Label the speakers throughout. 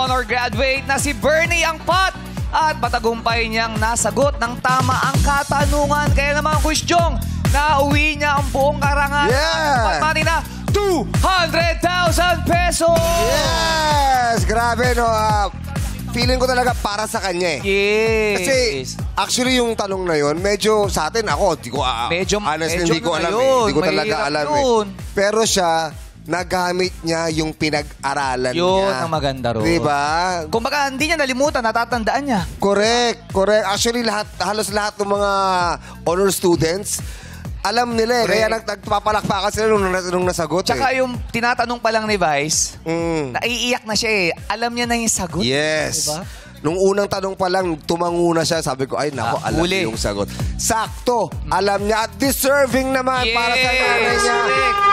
Speaker 1: honor graduate na si Bernie Angpat at matagumpay niyang nasagot ng tama ang katanungan. Kaya naman, Kusyong, nauwi niya ang buong karangan.
Speaker 2: Yeah!
Speaker 1: Money na 200,000 pesos!
Speaker 2: Yes! Grabe, no? Feeling ko talaga para sa kanya eh.
Speaker 1: Yes.
Speaker 2: Kasi actually yung tanong na yun, medyo sa atin, ako, honestly, hindi ko alam eh. Hindi ko talaga alam eh. Pero siya, nagamit niya yung pinag-aralan niya.
Speaker 1: Yun ang maganda ro.
Speaker 2: Diba?
Speaker 1: Kung baka hindi niya nalimutan, natatandaan niya.
Speaker 2: Correct. Actually, halos lahat ng mga honor students, alam nila eh. Kaya nagpapalakpakan sila nung nasagot
Speaker 1: Tsaka
Speaker 2: eh.
Speaker 1: yung tinatanong pa lang ni Vice, naiiyak na siya eh. Alam niya na yung sagot.
Speaker 2: Yes.
Speaker 1: Diba?
Speaker 2: Nung unang tanong pa lang, tumango na siya. Sabi ko, ay nako, alam niya yung sagot. Sakto. Alam niya at deserving naman para sa nanay niya.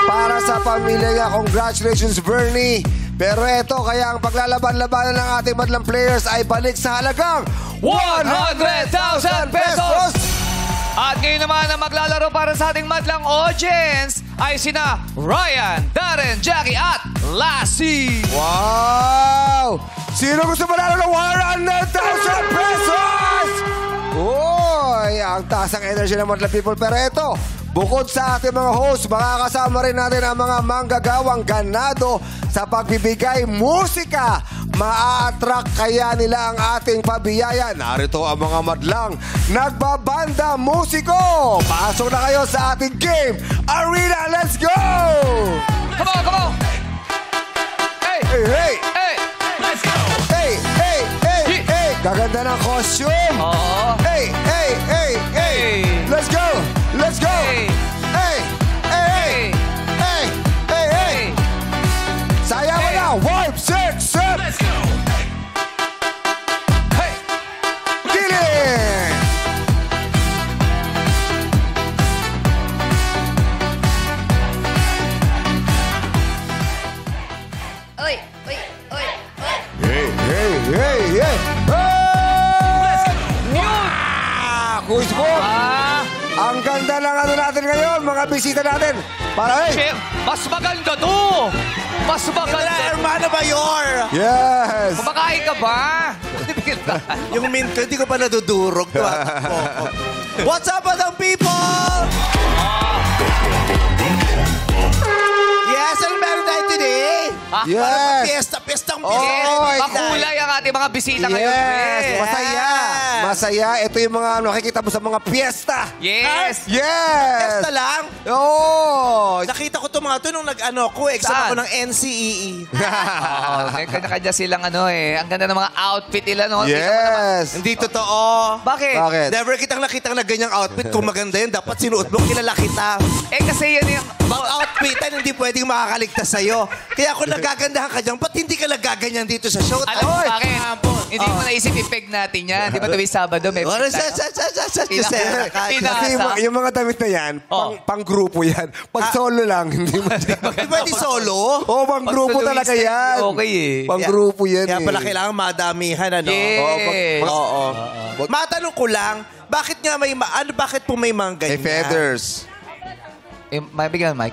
Speaker 2: Para sa pamilya niya. Congratulations, Bernie. Pero eto, kaya ang paglalaban-labanan ng ating madlang players ay balik sa halagang 100,000 pesos!
Speaker 1: At ngayon naman ang maglalaro para sa ating madlang audience ay sina Ryan, Darren, Jackie at Lassie.
Speaker 2: Wow! Sino gusto manalo ng 100,000 pesos? Uy, ang taas ang energy ng madlang people. Pero ito, bukod sa ating mga host, makakasama rin natin ang mga manggagawang ganado sa pagbibigay musika. Ma-attract kaya nila ang ating pabiyaya. Narito ang mga madlang nagbabanda musiko. Pasok na kayo sa ating game arena. Let's go!
Speaker 1: Come on, come on! Hey!
Speaker 2: Hey, hey!
Speaker 1: Hey! Let's go!
Speaker 2: Hey, hey, hey, hey! Gaganda ng costume!
Speaker 1: Oo.
Speaker 2: Hey, hey, hey, hey! Let's go! Let's go!
Speaker 1: Hey!
Speaker 2: Hey, hey, hey! Hey, hey, hey! Saya mo na! 5, 6, 7!
Speaker 1: Let's go! Hey!
Speaker 2: Kiling!
Speaker 3: Oy, oy, oy, oy.
Speaker 2: Hey, hey, hey, hey!
Speaker 1: Let's go!
Speaker 2: Kuis po! Ang ganda ng ano natin ngayon, mga bisita natin. Para hey!
Speaker 1: Mas maganda to! Mas maganda!
Speaker 4: Hermano Mayor!
Speaker 2: Yes!
Speaker 1: Kumakain ka ba?
Speaker 4: Yung mint ko, hindi ko pa nadudurog. What's up, madam people? Yes, ano meron tayo today?
Speaker 2: Yes!
Speaker 4: Pestang
Speaker 2: Oh,
Speaker 1: Makulay ang ating mga bisita ngayon.
Speaker 2: Yes!
Speaker 1: eh.
Speaker 2: Masaya! Masaya. Ito yung mga nakikita mo sa mga piyesta.
Speaker 1: Yes!
Speaker 2: Yes!
Speaker 4: Pesta lang?
Speaker 2: Oo!
Speaker 4: Nakita ko itong mga ito nung exam
Speaker 1: Saan?
Speaker 4: ako ng NCEE.
Speaker 1: Oo, may kanya-kanya silang ano eh. Ang ganda ng mga outfit nila. No?
Speaker 2: Yes!
Speaker 4: Hindi totoo.
Speaker 1: Bakit?
Speaker 2: Bakit?
Speaker 4: Never kitang nakita na ganyang outfit. Kung maganda yun, dapat sinuot mo, kilala kita.
Speaker 1: Eh kasi yan yung...
Speaker 4: Mag-outfitan, hindi pwedeng makakaligtas sa'yo. Kaya kung nagagandahan ka dyan, ba't hindi ka nagaganyan dito sa show?
Speaker 1: Alam mo bakit? Hindi mo naisip i-peg natin yan. Di ba tuwing Sabado may peg tayo?
Speaker 2: Kasi yung mga damit na yan, pang-grupo yan. Pag solo lang, hindi mo...
Speaker 4: Hindi pwede solo?
Speaker 2: Oo, pang-grupo talaga yan.
Speaker 1: Okay eh.
Speaker 2: Pang-grupo yan
Speaker 4: Kaya
Speaker 2: eh.
Speaker 4: pala kailangan madamihan, ano?
Speaker 1: Yes.
Speaker 4: Oo. Matanong ko lang, bakit nga bakit po may mga ganyan?
Speaker 2: May feathers.
Speaker 1: May bigyan, Mike.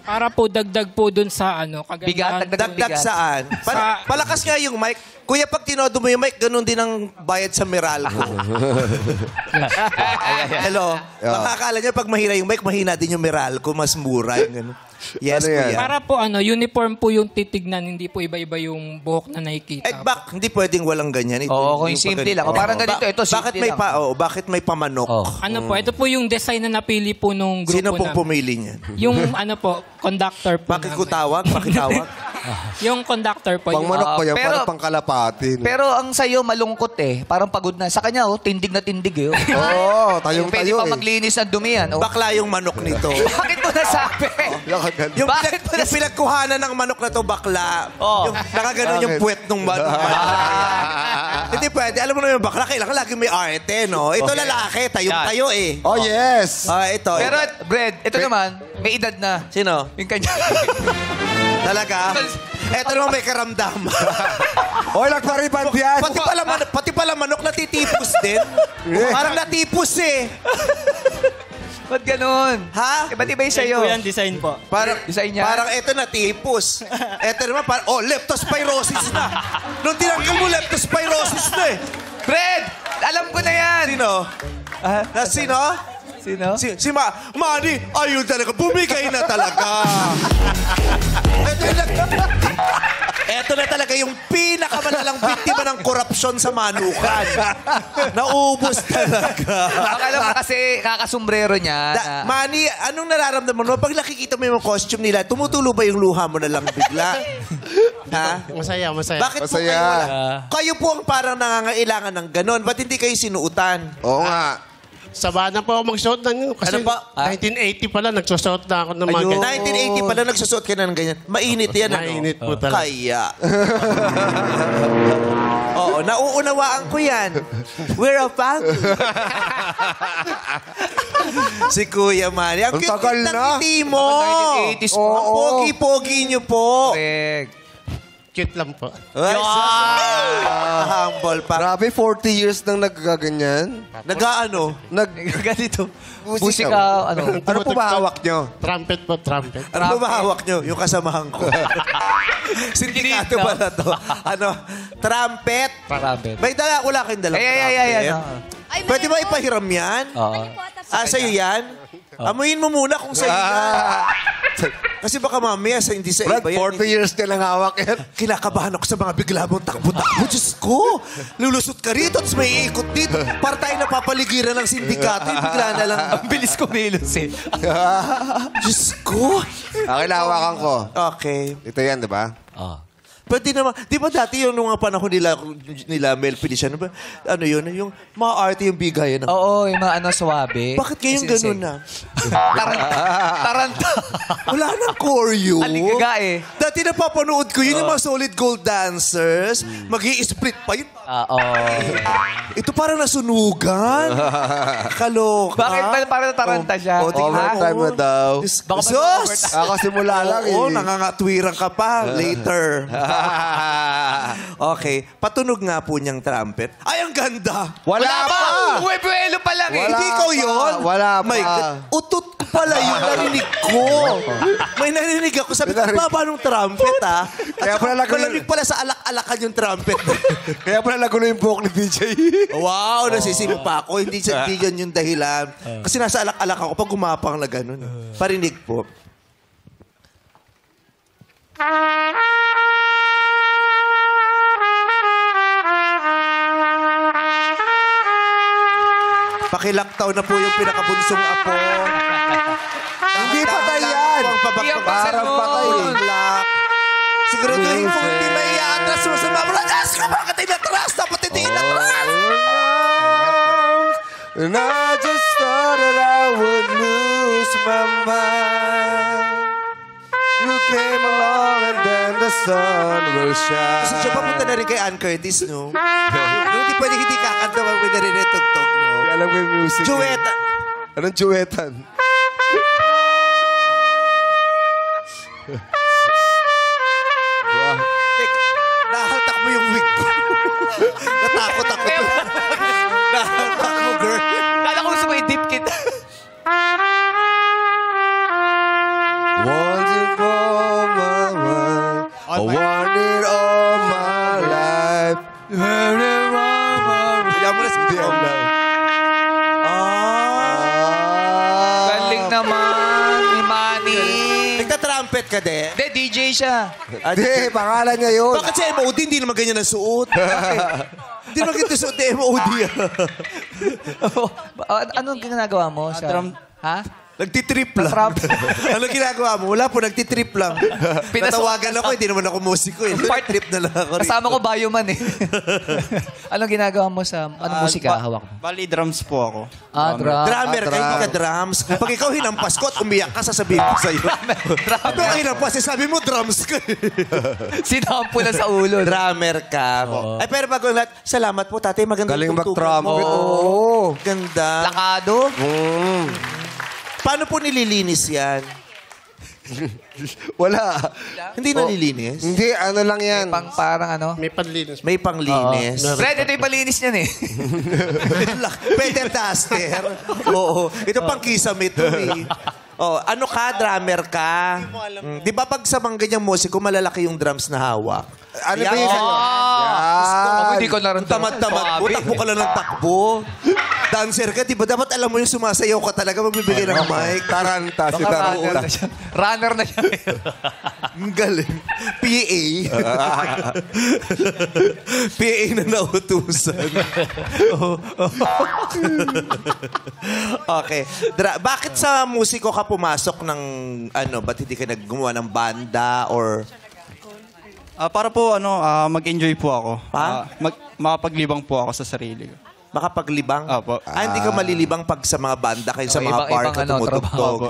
Speaker 5: Para po dagdag po dun sa ano,
Speaker 1: Bigat,
Speaker 5: kagandahan.
Speaker 4: Dagdag saan? Palakas nga yung mic. Kuya, pag tinodo mo yung mic, ganun din ang bayad sa Meralco. Hello? Makakala niyo, pag mahina yung mic, mahina din yung Meralco. Mas mura yung ganun. Yes,
Speaker 2: Ano yan?
Speaker 4: kuya.
Speaker 5: Para po ano, uniform po yung titignan, hindi po iba-iba yung buhok na nakikita.
Speaker 4: Eh, hindi pwedeng walang ganyan.
Speaker 1: Oo, kung simple lang. O, parang ganito, ito,
Speaker 4: bakit
Speaker 1: simple
Speaker 4: may
Speaker 1: lang.
Speaker 4: Bakit may pamanok?
Speaker 5: Ano po, ito po yung design na napili po nung grupo
Speaker 4: Sino pong
Speaker 5: namin.
Speaker 4: pumili niyan?
Speaker 5: Yung ano po, conductor po
Speaker 4: Bakit
Speaker 5: namin.
Speaker 4: ko tawag? Pakitawag?
Speaker 5: Yung conductor po.
Speaker 2: Pang manok pa yan,
Speaker 1: pero-
Speaker 2: parang pangkalapati.
Speaker 1: Pero ang sayo malungkot eh. Parang pagod na. Sa kanya, tindig na tindig eh.
Speaker 2: Oo, tayong-tayo
Speaker 1: Pwede pa
Speaker 2: eh.
Speaker 1: maglinis ng dumi yan. Oh.
Speaker 4: Bakla yung manok nito.
Speaker 1: Bakit mo nasabi?
Speaker 4: Yung,
Speaker 1: Bakit mo
Speaker 4: yung pinagkuhanan ng manok na to, bakla.
Speaker 1: Oh.
Speaker 4: Yung nakaganon yung
Speaker 2: Bakit?
Speaker 4: puwet ng manok. Hindi pwede. Alam mo naman yung bakla, kailangan lagi may arte, no? Ito lalaki, tayong-tayo eh.
Speaker 2: Oh, yes!
Speaker 4: Ito.
Speaker 1: Pero, Brad, ito naman, may edad na.
Speaker 4: Sino?
Speaker 1: Yung kanya.
Speaker 4: Talaga? Ito naman may karamdaman.
Speaker 2: Oy, nagpariban yan!
Speaker 4: Pati pala manok natitipos din. Parang natipos eh.
Speaker 1: Ba't ganun?
Speaker 4: Ha?
Speaker 1: Ba't iba yung sa'yo?
Speaker 6: Po yan, design po.
Speaker 4: Parang,
Speaker 1: Design niya?
Speaker 4: parang eto na, tipos. Eto naman, parang, leptospirosis na. Nung tinanggal mo, leptospirosis na eh.
Speaker 1: Fred! Alam ko na yan!
Speaker 4: Sino? Na sino?
Speaker 1: Sino?
Speaker 4: Si Manny, ayun talaga, bumigay na talaga. Ito na talaga yung pinakamalalang biktima ng korupsyon sa manukan. Naubos talaga.
Speaker 1: Akala mo kasi kakasombrero niya.
Speaker 4: Manny, anong nararamdaman mo? Pag nakikita mo yung costume nila, tumutulo ba yung luha mo na lang bigla? Ha?
Speaker 6: Masaya.
Speaker 4: Bakit po
Speaker 2: Masaya.
Speaker 4: kayo wala? Kayo po ang parang nangangailangan ng ganon. Ba't hindi kayo sinuutan?
Speaker 2: Oo nga.
Speaker 6: Sabana po ako magsuot ng kasi
Speaker 4: Ano pa?
Speaker 6: 1980 pala nagsusuot na ako ng mga
Speaker 4: Ayun.
Speaker 6: ganyan.
Speaker 4: 1980 pala nagsusot ka na ng ganyan. Mainit yan, ano?
Speaker 6: Mainit po talaga.
Speaker 4: Kaya. Oo, nauunawaan ko yan. We're a family. Si Kuya Manny. Ang
Speaker 2: Ang
Speaker 4: cute
Speaker 2: tagal
Speaker 4: ng
Speaker 2: na.
Speaker 4: ngiti mo.
Speaker 1: 1980s po.
Speaker 4: Ang pogi-pogi niyo po.
Speaker 1: Correct.
Speaker 6: Cute lang po.
Speaker 4: Ay, humble pa.
Speaker 2: Grabe, 40 years nang nagkaganyan.
Speaker 4: Nag-ano?
Speaker 1: Ganito.
Speaker 2: Musika.
Speaker 1: Musika, ano?
Speaker 2: Ano po ba hawak nyo?
Speaker 6: Trumpet po, trumpet.
Speaker 4: Ano ba hawak nyo? Yung kasamahan ko. Sindikato pala to. Ano? Trumpet.
Speaker 1: Trumpet.
Speaker 4: May dala, wala kayong dalang
Speaker 1: Ay.
Speaker 3: Ay,
Speaker 4: Pwede ba
Speaker 3: meron.
Speaker 4: ipahiram yan?
Speaker 1: Oo.
Speaker 4: Sa'yo yan? Amuyin mo muna kung sa'yo yan. Kasi baka mamaya hindi sa
Speaker 2: Brad,
Speaker 4: iba yan.
Speaker 2: 40 years ka lang hawak yan.
Speaker 4: Kinakabahan ako sa mga bigla mong takbo-takbo. Diyos ko! Lulusot ka rito, tapos may iikot dito. Para tayo napapaligiran ng sindikato. Yung bigla na lang.
Speaker 1: Ang bilis kumilos eh.
Speaker 4: Diyos ko!
Speaker 2: Akin hawakan ko.
Speaker 4: Okay.
Speaker 2: Ito yan, di ba?
Speaker 4: Pwede naman, di ba dati yung nung panahon nila Mel Feliciano, ba? Ano yun? Yung mga arte yung bigayan.
Speaker 1: Oo, yung mga ano, swabe.
Speaker 4: Bakit kayong ganun na?
Speaker 1: Taranta.
Speaker 4: Wala nang choreo.
Speaker 1: Aligaga eh.
Speaker 4: Dati napapanood ko yun, yung mga solid gold dancers. Mag-i-split pa yun.
Speaker 1: Oo.
Speaker 4: Ito parang nasunugan. Kaloka.
Speaker 1: Bakit ba parang taranta siya?
Speaker 2: Overtime na daw.
Speaker 1: Baka
Speaker 4: Sus!
Speaker 2: Kakasimula lang eh.
Speaker 4: Oo, nangangatwiran ka pa. Later. Okay. Patunog nga po niyang trumpet. Ay, ang ganda!
Speaker 2: Wala pa!
Speaker 1: Uwe-buelo pa lang eh.
Speaker 2: Wala
Speaker 4: Hindi ikaw
Speaker 2: pa.
Speaker 4: yun?
Speaker 2: Wala pa.
Speaker 4: My God. Utot ko pala yung narinig ko. May narinig ako. Sabi ko, baba nung trumpet, ha?
Speaker 2: Kaya pala
Speaker 4: malamig pala sa alak-alakan yung trumpet.
Speaker 2: Kaya pala nagulo yung buhok ni DJ.
Speaker 4: Wow, nasisip pa ako. Hindi yan yung dahilan. Kasi nasa alak-alak ako pag gumapang na ganun. Parinig po. Pakilaktaw na po yung pinakabunsong apo.
Speaker 2: Hindi patay yan.
Speaker 1: Hindi ang
Speaker 2: Parang
Speaker 1: pasanon.
Speaker 2: patay.
Speaker 4: Siguraduhin po hindi may iatras mo sa mga Diyos ko, bakit inatras? Dapat hindi inatras!
Speaker 2: And I just thought that I would lose my mind. You came along and then the sun will shine.
Speaker 4: Gusto siya papunta na rin kay Ann Curtis, no? Hindi pwede hindi kakanta, pwede rin rin tugtog, no?
Speaker 2: Hindi alam ko yung music.
Speaker 4: Juweta.
Speaker 2: Anong duetan?
Speaker 4: Nahaltak mo yung wig ko. Natakot ako. Nahaltak mo, girl.
Speaker 1: Kala ko gusto mo i-dip kita.
Speaker 2: Want it all my life. I want it all my life.
Speaker 4: Kaya mo na si Dion lang.
Speaker 1: Galing naman ni Manny.
Speaker 4: Nagta-trumpet ka, de?
Speaker 1: Hindi, DJ siya.
Speaker 2: Hindi, pangalan niya yun.
Speaker 4: Bakit sa MOD hindi naman ganyan ang suot? Hindi naman ganyan suot ng MOD.
Speaker 1: Anong ginagawa mo? Sa... Ha?
Speaker 4: Nagtitrip lang.
Speaker 1: Trap.
Speaker 4: Ano ginagawa mo? Wala po, nagtitrip lang. Natawagan ako, hindi naman ako musiko eh. Trip na lang ako rito.
Speaker 1: Kasama ko bioman eh. Anong ginagawa mo sa... Anong musika hawak mo?
Speaker 6: Bali, drums po ako.
Speaker 4: Drummer ka, hindi ka drums. Pag ikaw hinampas ko at umiyak ka, sasabihin ko sa'yo. Pag ikaw hinampas, sabi mo drums ka.
Speaker 1: Sinampo na sa ulo.
Speaker 4: Drummer ka. Ay, pero bago lahat, salamat po, tatay. Magandang
Speaker 2: Galing
Speaker 4: tugtugan
Speaker 2: mag-trumpet.
Speaker 4: mo.
Speaker 2: Oo.
Speaker 4: Ganda.
Speaker 1: Lakado.
Speaker 4: Paano po nililinis yan?
Speaker 2: Wala.
Speaker 4: Hindi nalilinis?
Speaker 2: Hindi, ano lang yan.
Speaker 1: Parang ano.
Speaker 6: May panlinis.
Speaker 4: May panglinis.
Speaker 1: Fred, ito yung palinis niyan eh.
Speaker 4: Pwede duster. Oo. Ito pang kisame to eh. Oh, ano ka, drummer ka? Di ba pag sa mga ganyang musiko, malalaki yung drums na hawak?
Speaker 2: Ano ba yung sa'yo?
Speaker 1: Ako hindi ko naramdaman.
Speaker 4: Tamad-tamad mo, takbo ka lang ng takbo. Dancer ka, di ba? Dapat alam mo yung sumasayaw ka talaga, magbibigay ng mic.
Speaker 2: Taranta, si
Speaker 1: Baka
Speaker 2: Taranta.
Speaker 1: runner na siya.
Speaker 4: Ang galing. PA. PA na nautusan. Okay. Bakit sa musiko ka pumasok ng, ba't hindi ka naggumawa ng banda or...
Speaker 7: Para po mag-enjoy po ako.
Speaker 4: Pa?
Speaker 7: Makapaglibang po ako sa sarili ko.
Speaker 4: Makapaglibang?
Speaker 7: Opo.
Speaker 4: Hindi ka malilibang pag sa mga banda kayo sa mga
Speaker 1: ibang-
Speaker 4: park
Speaker 1: ibang
Speaker 4: na tumutugtog.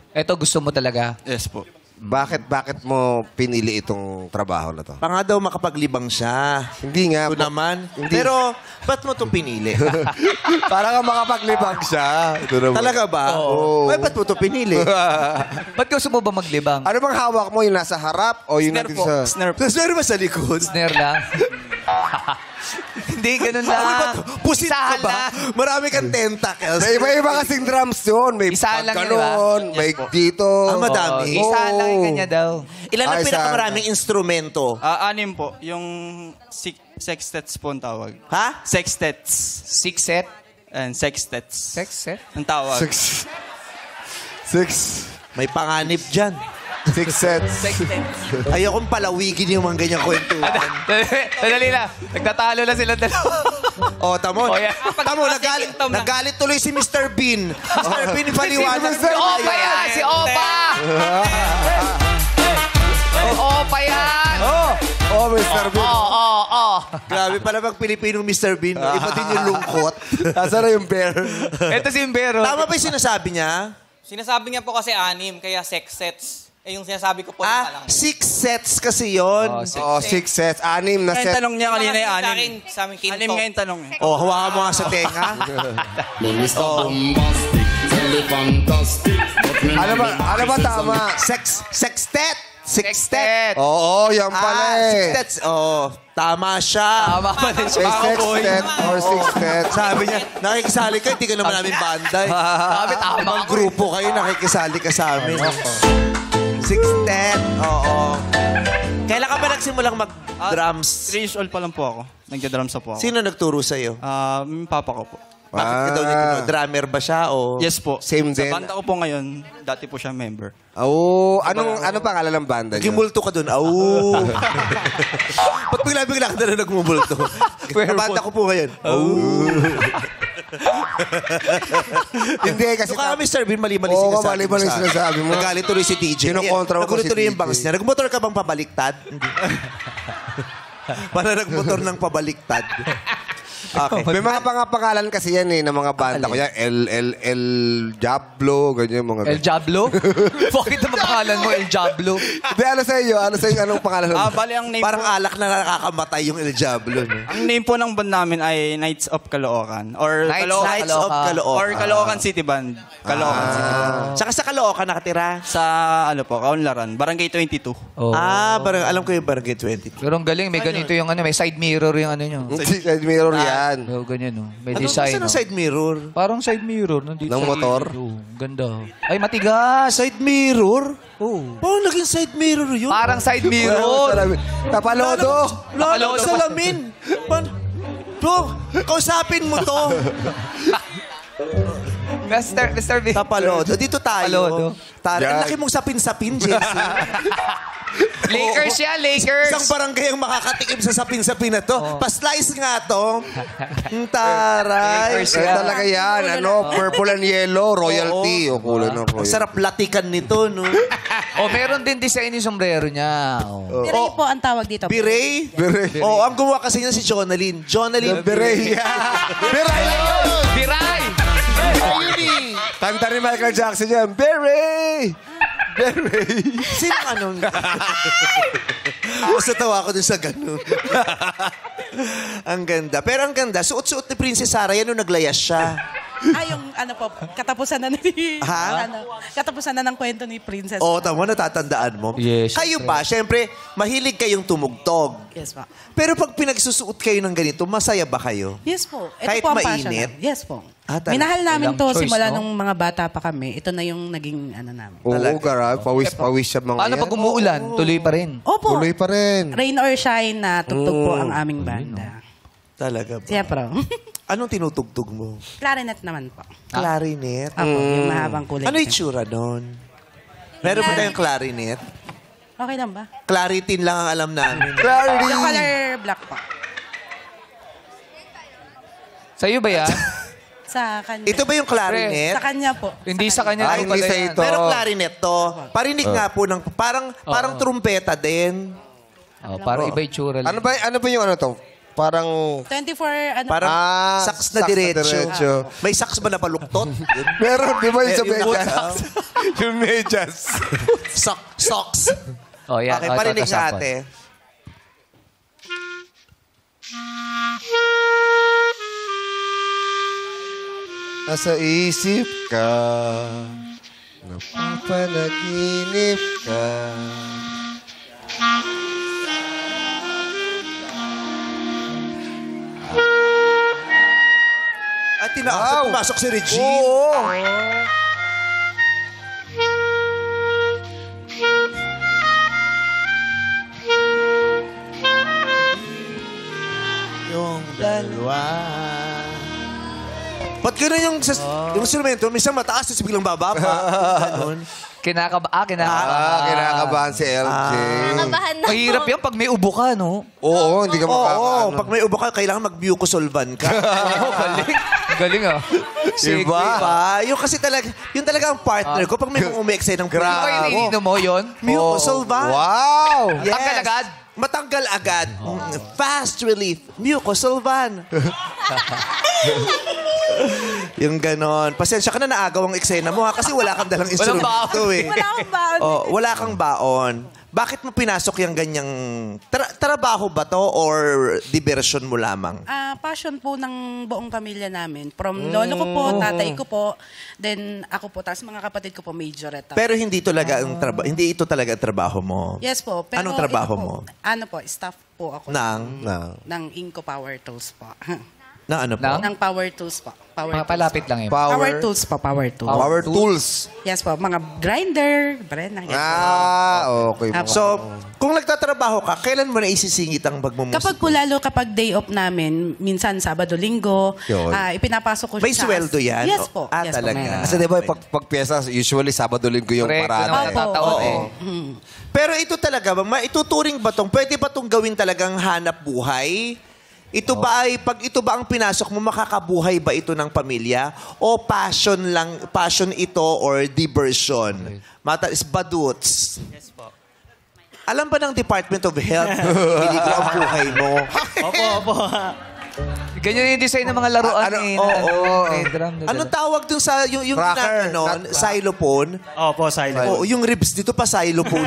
Speaker 1: Ito gusto mo talaga.
Speaker 7: Yes po.
Speaker 2: Bakit mo pinili itong trabaho na to?
Speaker 4: Pa nga daw makapaglibang siya.
Speaker 2: Hindi nga.
Speaker 4: Ito naman.
Speaker 2: Hindi.
Speaker 4: Pero, ba't mo ito pinili?
Speaker 2: Para ka makapaglibang siya. Ito naman.
Speaker 4: Talaga ba?
Speaker 2: Oo.
Speaker 4: Ay, ba't mo ito pinili?
Speaker 1: Ba't gusto mo ba maglibang?
Speaker 2: Ano bang hawak mo? Yung nasa harap o yung
Speaker 7: Snare
Speaker 2: nandito
Speaker 7: po.
Speaker 2: sa...
Speaker 7: Snare po.
Speaker 4: Tapos meron ba sa likod?
Speaker 1: Snare lang? Hindi, ganun
Speaker 4: Ay, ba't
Speaker 1: lang.
Speaker 4: pusit ka
Speaker 1: Isahan
Speaker 4: ba?
Speaker 1: lang.
Speaker 4: Marami kang tentacles.
Speaker 2: May iba-iba kasing drums yun. May
Speaker 1: Isahan lang yun,
Speaker 2: pagkanon, may dito.
Speaker 4: Madami.
Speaker 1: Isahan lang yung kanya daw.
Speaker 4: Ilan ang
Speaker 2: Ay,
Speaker 4: pinakamaraming instrumento?
Speaker 7: Anim po. Yung sextets po ang tawag.
Speaker 4: Ha?
Speaker 7: Sextets.
Speaker 1: Six set?
Speaker 7: And sextets.
Speaker 1: Sex set?
Speaker 7: Ang tawag.
Speaker 2: Six
Speaker 4: May panganib dyan.
Speaker 2: sets.
Speaker 4: Ayokong palawigin yung mga ganyang kwentuhan.
Speaker 1: Dali lang. Nagtatalo na sila dalawa.
Speaker 4: Tamo.
Speaker 1: Oh, yeah.
Speaker 4: Tamo, nagalit tuloy si Mr. Bean. Mr. Bean, paliwanag.
Speaker 1: Si Opa yan! Si Opa! Opa yan!
Speaker 2: Oh, Mr. Bean.
Speaker 4: Grabe pala pag Pilipinong Mr. Bean. Iba din yung lungkot.
Speaker 2: Asa na yung bear?
Speaker 1: Ito si Imbero.
Speaker 4: Tama ba yung sinasabi niya?
Speaker 8: Sinasabi niya po kasi 6, kaya sex sets. Yung sinasabi ko po lang.
Speaker 4: 6 sets kasi yon.
Speaker 2: Oh, 6 sets. 6 na
Speaker 7: Yung
Speaker 2: set.
Speaker 7: tanong niya kanina yung
Speaker 8: Sa
Speaker 7: anim.
Speaker 8: akin, sa amin kinto.
Speaker 7: Anim nga yung tanong eh.
Speaker 4: Hawakan mo nga sa tenga.
Speaker 2: Ano ba tama?
Speaker 4: Sextet.
Speaker 1: Sextet.
Speaker 2: Oo, yan pala eh.
Speaker 4: Sextets. Tama siya.
Speaker 1: Tama pa rin
Speaker 2: May
Speaker 1: siya.
Speaker 2: sextet or sixtet.
Speaker 4: Sabi niya, nakikisali ka, hindi ka naman namin banda.
Speaker 1: Sabi, tama
Speaker 4: Ibang
Speaker 1: ako.
Speaker 4: grupo kayo, nakikisali ka sa amin. Sixtet. Oo. Kailan ka ba nagsimulang mag-drums?
Speaker 7: 3 years old pa lang po ako. Nagda-drums na po ako.
Speaker 4: Sino nagturo sa'yo?
Speaker 7: Yung papa ko po.
Speaker 4: Bakit ka daw niya tinuro? Drummer ba siya o...
Speaker 7: Yes po.
Speaker 2: Same
Speaker 7: Sa
Speaker 2: din.
Speaker 7: banda ko po ngayon, dati po siya member.
Speaker 2: Oh, ano pangalan ng banda niyo?
Speaker 4: Gimulto ka doon. Ba't bigla-bigla ka na nagmumulto? Kabanda ko po ngayon.
Speaker 2: Hindi, kasi...
Speaker 4: So kami, Mr. Bean, mali-mali
Speaker 2: Oo,
Speaker 4: sinasabi
Speaker 2: mali-mali
Speaker 4: mo sa-
Speaker 2: sinasabi mo.
Speaker 4: Nagalit tuloy si TJ.
Speaker 2: Kinokontra ko
Speaker 4: Nagulit
Speaker 2: si
Speaker 4: tuloy yung
Speaker 2: TJ.
Speaker 4: bangs niya. Nagmotor ka bang pabaliktad? Hindi. Para nagmotor ng pabaliktad. Okay.
Speaker 2: May mga pangalan kasi yan ng mga banda ko yan. El Diablo, ganyan mga...
Speaker 1: El Jablo? Bakit naman pangalan mo, El Jablo?
Speaker 2: Hindi, ano sa iyo? Anong pangalan mo?
Speaker 7: Bali ang name
Speaker 4: Parang
Speaker 7: po,
Speaker 4: alak na nakakamatay yung El Diablo. No?
Speaker 7: ang name po ng band namin ay Knights of Caloocan. Or
Speaker 1: Knights
Speaker 4: Knights of Caloocan.
Speaker 7: Or Caloocan City Band. Caloocan City Band.
Speaker 4: Tsaka sa Caloocan nakatira.
Speaker 7: Sa Kaunlaran, Barangay 22.
Speaker 1: Oh.
Speaker 4: Alam ko yung Barangay 20.
Speaker 1: Pero ang galing, may ganito yung may side mirror yung nyo.
Speaker 2: Side mirror yan.
Speaker 1: Oh, ganyan oh. May
Speaker 4: Ano
Speaker 1: design.
Speaker 4: saan ang side mirror?
Speaker 1: Parang side mirror. Nandito
Speaker 2: Ng
Speaker 1: sa
Speaker 2: motor?
Speaker 1: gilid. Oh, ganda. Ay, matigas.
Speaker 4: Side mirror?
Speaker 1: Oh.
Speaker 4: Paano naging side mirror yun?
Speaker 1: Parang side mirror.
Speaker 2: Tapalodo!
Speaker 4: Lalo sa salamin. Bro, kausapin mo to.
Speaker 1: Mr. B.
Speaker 4: Tapalodo. Dito
Speaker 1: Tapalodo.
Speaker 4: tayo. Ang
Speaker 2: Yan.
Speaker 4: laki mong sapin-sapin, Jensen.
Speaker 1: Lakers yan, Lakers.
Speaker 4: Isang barangay ang makakatikim sa sapin-sapin na to. Pa-slice nga to. Taray.
Speaker 1: Lakers
Speaker 2: Kaya talaga yan. Purple and yellow, royalty. O kulay ng
Speaker 4: Ang
Speaker 2: royalty.
Speaker 4: sarap latikan nito, no?
Speaker 1: Oh, meron din design yung sombrero niya. Oh.
Speaker 3: Biray po ang tawag dito.
Speaker 4: Biray? Oo, ang gumawa kasi niya si Jonalyn. Jonalyn
Speaker 2: Biray. Biray yun!
Speaker 1: Biray!
Speaker 2: Kanta ni Michael Jackson yan. Biray! Biray!
Speaker 4: Sino anong? Basta tawa ko dun sa ganun. Ang ganda. Pero ang ganda, suot-suot ni Princess Sarah yan nung naglayas siya.
Speaker 9: Yung ano po, katapusan na ni...
Speaker 4: Ha?
Speaker 9: Katapusan na ng kwento ni Princess.
Speaker 4: Oo, tama, natatandaan mo.
Speaker 1: Yes,
Speaker 4: Kayo ba, syempre, mahilig kayong tumugtog.
Speaker 9: Yes po.
Speaker 4: Pero pag pinagsusuot kayo ng ganito, masaya ba kayo?
Speaker 9: Yes po. Ito
Speaker 4: Kahit
Speaker 9: po ang passion
Speaker 4: mainit?
Speaker 9: namin. Yes po.
Speaker 4: Talaga?
Speaker 9: Minahal namin
Speaker 1: Walang
Speaker 9: to
Speaker 1: choice,
Speaker 9: simula
Speaker 1: no?
Speaker 9: nung mga bata pa kami. Ito na yung naging ano namin.
Speaker 2: Oo,
Speaker 4: Talaga.
Speaker 2: garag. Pawis siya mga
Speaker 1: Paano
Speaker 2: yan.
Speaker 1: pag umuulan? Tuloy pa rin.
Speaker 9: Opo.
Speaker 2: Tuloy pa rin.
Speaker 9: Rain or shine na tugtog po ang aming banda.
Speaker 4: Talaga ba?
Speaker 9: Siyempre.
Speaker 4: Anong tinutugtog mo?
Speaker 9: Clarinet naman po.
Speaker 4: Clarinet?
Speaker 9: Opo, yung mahabang kulay.
Speaker 4: Ano itsura doon? Meron ba tayong clarinet?
Speaker 9: Okay lang ba?
Speaker 4: Claritin lang ang alam namin.
Speaker 9: Yung color black po.
Speaker 1: Sa'yo ba yan?
Speaker 9: Sa kanya.
Speaker 4: Ito ba yung clarinet?
Speaker 9: Sa kanya po.
Speaker 1: Hindi sa kanya.
Speaker 2: Ah,
Speaker 1: ito
Speaker 2: hindi
Speaker 1: pala
Speaker 2: sa
Speaker 1: yan.
Speaker 2: ito.
Speaker 4: Pero clarinet to. Parinig nga po ng parang trumpeta din.
Speaker 1: Oh, para iba itsura lang.
Speaker 2: Ano ba yung ano to? Parang...
Speaker 9: 24, ano
Speaker 4: Parang
Speaker 2: Ah,
Speaker 4: sax na
Speaker 2: sax na
Speaker 4: diretso.
Speaker 2: diretso.
Speaker 4: May sax ba na baluktot? Yun.
Speaker 2: Meron, di ba yung sa
Speaker 4: Yung
Speaker 2: medyas? Yung medyas.
Speaker 4: Socks.
Speaker 1: Oh, yan.
Speaker 4: Okay,
Speaker 1: Oh,
Speaker 4: parinig
Speaker 1: ito,
Speaker 4: nga
Speaker 1: sample.
Speaker 4: ate.
Speaker 2: Nasa isip ka, napapanaginip ka.
Speaker 4: At tinaasap, pumasok si Regine.
Speaker 2: Oo.
Speaker 4: Yung dalawa. Ba't gano'n yung instrumento? Minsan mataas, tapos biglang bababa. Ganun.
Speaker 1: Kinakabahan.
Speaker 2: Kinakabahan si LJ.
Speaker 3: Nakabahan na
Speaker 1: Mahirap yan pag may ubo ka, no?
Speaker 2: Oo, hindi ka
Speaker 4: Oo,
Speaker 2: makakaano.
Speaker 4: pag may ubo ka, kailangan mag-mucosolvan ka.
Speaker 1: Galing. Galing, ah.
Speaker 2: Diba?
Speaker 4: Yung kasi talaga, yun talaga ang partner ko pag may umi-excite ng
Speaker 1: Ano kayo iniinom mo yun?
Speaker 4: Mucosolvan.
Speaker 2: Wow!
Speaker 4: Yes.
Speaker 1: Matanggal agad?
Speaker 4: Matanggal agad. Fast relief. Mucosolvan. Yung ganon. Pasensya ka na naagaw ang eksena mo ha kasi wala kang dalang instrumento eh.
Speaker 9: Wala akong baon.
Speaker 4: Oh, wala kang baon. Bakit mo pinasok yung ganyang... trabaho ba to or diversion mo lamang?
Speaker 9: Passion po ng buong pamilya namin. From lolo ko po, tatay ko po, then ako po, tapos mga kapatid ko po, majorette.
Speaker 4: Pero hindi hindi ito talaga ang trabaho mo.
Speaker 9: Yes po. Pero
Speaker 4: Anong trabaho
Speaker 9: ito po,
Speaker 4: mo?
Speaker 9: Ano po, staff po ako. Ng Inco Power Tools po.
Speaker 4: Na ano po?
Speaker 1: Ng?
Speaker 9: ng Power Tools po.
Speaker 1: Palapit lang yun.
Speaker 9: Power Tools po, Power Tools.
Speaker 2: Power tools.
Speaker 9: Yes po, mga grinder, brenna. Yes.
Speaker 2: Okay.
Speaker 4: So, kung nagtatrabaho ka, kailan mo na isisingit ang pagmumusik?
Speaker 9: Kapag day off namin, minsan Sabado, Linggo,
Speaker 2: Yun.
Speaker 9: ipinapasok ko
Speaker 4: May
Speaker 9: siya sa...
Speaker 4: sweldo yan?
Speaker 9: Yes po.
Speaker 4: Ah,
Speaker 9: yes
Speaker 4: talaga?
Speaker 9: Po, meron.
Speaker 2: Kasi di ba pag pyesa, usually Sabado Linggo yung
Speaker 1: Correct.
Speaker 2: parada.
Speaker 1: Naman,
Speaker 2: eh.
Speaker 1: tataon
Speaker 4: Oo.
Speaker 1: eh.
Speaker 4: Pero ito talaga ba, maituturing ba tong, pwede ba tong gawin talagang hanap buhay? Ito ba ay, pag ito ba ang pinasok mo, makakabuhay ba ito ng pamilya? O passion ito or diversion? Mata is baduts.
Speaker 8: Yes po.
Speaker 4: Alam ba ng Department of Health, peligro ang buhay mo?
Speaker 8: Opo.
Speaker 1: Ganyan yung design ng mga laruan
Speaker 4: Ano-
Speaker 1: eh.
Speaker 4: oo.
Speaker 1: Drum.
Speaker 4: Anong tawag dun sa, yung
Speaker 2: Rocker.
Speaker 4: xylophone?
Speaker 8: Opo, silent.
Speaker 4: Oo, yung ribs dito pa xylophone.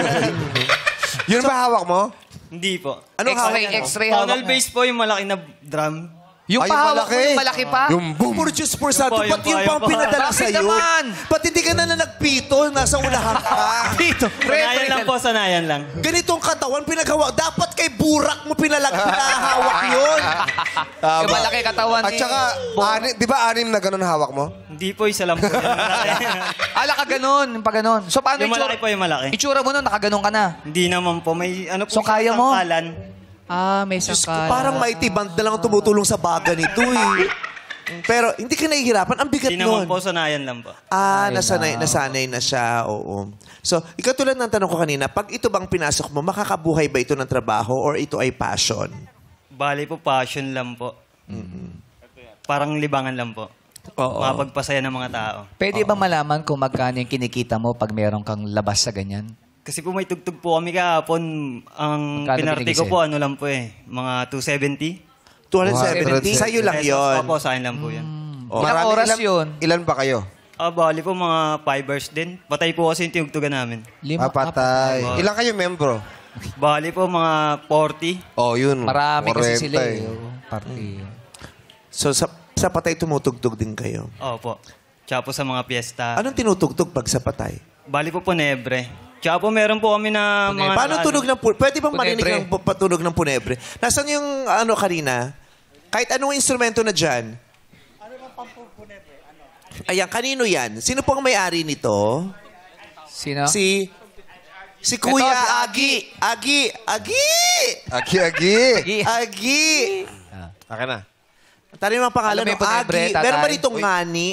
Speaker 2: Yun ba hawak mo?
Speaker 8: Hindi po.
Speaker 4: Anong hawak mo?
Speaker 1: X-ray hawak
Speaker 8: Tunnel
Speaker 1: mo.
Speaker 8: bass po yung malaki na drum.
Speaker 1: Yung
Speaker 2: Ay,
Speaker 1: pahawak mo,
Speaker 2: malaki.
Speaker 1: yung malaki pa.
Speaker 2: Yung boom.
Speaker 4: Puro Diyos por santo,
Speaker 8: Yun
Speaker 4: ba't
Speaker 8: po,
Speaker 4: yung
Speaker 8: yun
Speaker 4: pang
Speaker 8: po.
Speaker 4: pinadala
Speaker 1: Bakit
Speaker 4: sa'yo?
Speaker 1: naman?
Speaker 4: Ba't hindi ka na nagpito, nasa unahan ka? Dito.
Speaker 8: Sanayan lang po, sanayan lang.
Speaker 4: Ganitong katawan, pinagawa. Dapat kay burak mo pinahawak yun.
Speaker 1: Yung malaki katawan
Speaker 2: At
Speaker 1: ni...
Speaker 2: saka, di ba anim na ganun hawak mo?
Speaker 8: Hindi po, isa lang po. Yung malaki.
Speaker 1: Ala ka ganun, yung pa ganun. So paano
Speaker 8: Yung malaki po, yung malaki.
Speaker 1: Itsura mo nun, nakaganon ka na.
Speaker 8: Hindi naman po. May ano po
Speaker 1: So, kaya mo?
Speaker 8: tangkalan.
Speaker 1: May
Speaker 4: Diyos ko, parang mighty band na lang ang tumutulong sa baga nito eh. Pero hindi ka nahihirapan. Ang bigat
Speaker 8: Hindi naman
Speaker 4: nun.
Speaker 8: po, sanayan lang po.
Speaker 4: Nasanay na siya. Oo. So, ikaw tulad ng tanong ko kanina, pag ito bang pinasok mo, makakabuhay ba ito ng trabaho or ito ay passion?
Speaker 8: Bali po, passion lang po. Parang libangan lang po.
Speaker 4: Oo.
Speaker 8: Mapagpasaya ng mga tao.
Speaker 1: Pwede ba malaman kung magkano yung kinikita mo pag meron kang labas sa ganyan?
Speaker 8: Kasi po may tugtog po kami kahapon. Ang
Speaker 1: Magkano
Speaker 8: pinarte ko
Speaker 1: pinag-isip?
Speaker 8: po, ano lang po eh. Mga 270.
Speaker 4: 270? Sa'yo lang yun.
Speaker 8: Opo, sa akin lang po yan.
Speaker 1: Ilang oras yun?
Speaker 2: Ilan ba kayo?
Speaker 8: Bali po mga 5 hours din. Patay po kasi yung tinugtugan namin.
Speaker 2: Patay. Ilan kayo membro?
Speaker 8: Bali po mga 40.
Speaker 2: Oh, yun.
Speaker 1: Marami kasi
Speaker 2: 40
Speaker 1: sila
Speaker 2: eh.
Speaker 1: eh. Party.
Speaker 4: So, Sa patay tumutugtog din kayo.
Speaker 7: Opo. Tsaka po sa mga piyesta.
Speaker 4: Anong tinutugtog pag sa patay?
Speaker 7: Bali po Punebre. Tsaka po meron po kami na mga...
Speaker 4: Paano tunog ng pwede bang marinig
Speaker 1: Punebre.
Speaker 4: ng patunog ng punebre? Nasaan yung ano kanina? Kahit anong instrumento na dyan? Ayan, kanino yan? Sino pong may-ari nito?
Speaker 1: Sino?
Speaker 4: Si
Speaker 1: Ito, si
Speaker 4: Kuya
Speaker 1: Agi.
Speaker 4: Agi.
Speaker 2: Agi.
Speaker 4: Agi.
Speaker 6: Akin na.
Speaker 4: Tari yung mga pangalan
Speaker 1: Alam mo
Speaker 4: ng
Speaker 1: yung punebre,
Speaker 4: Agi.
Speaker 1: tatay?
Speaker 4: Meron ba ditong ngani?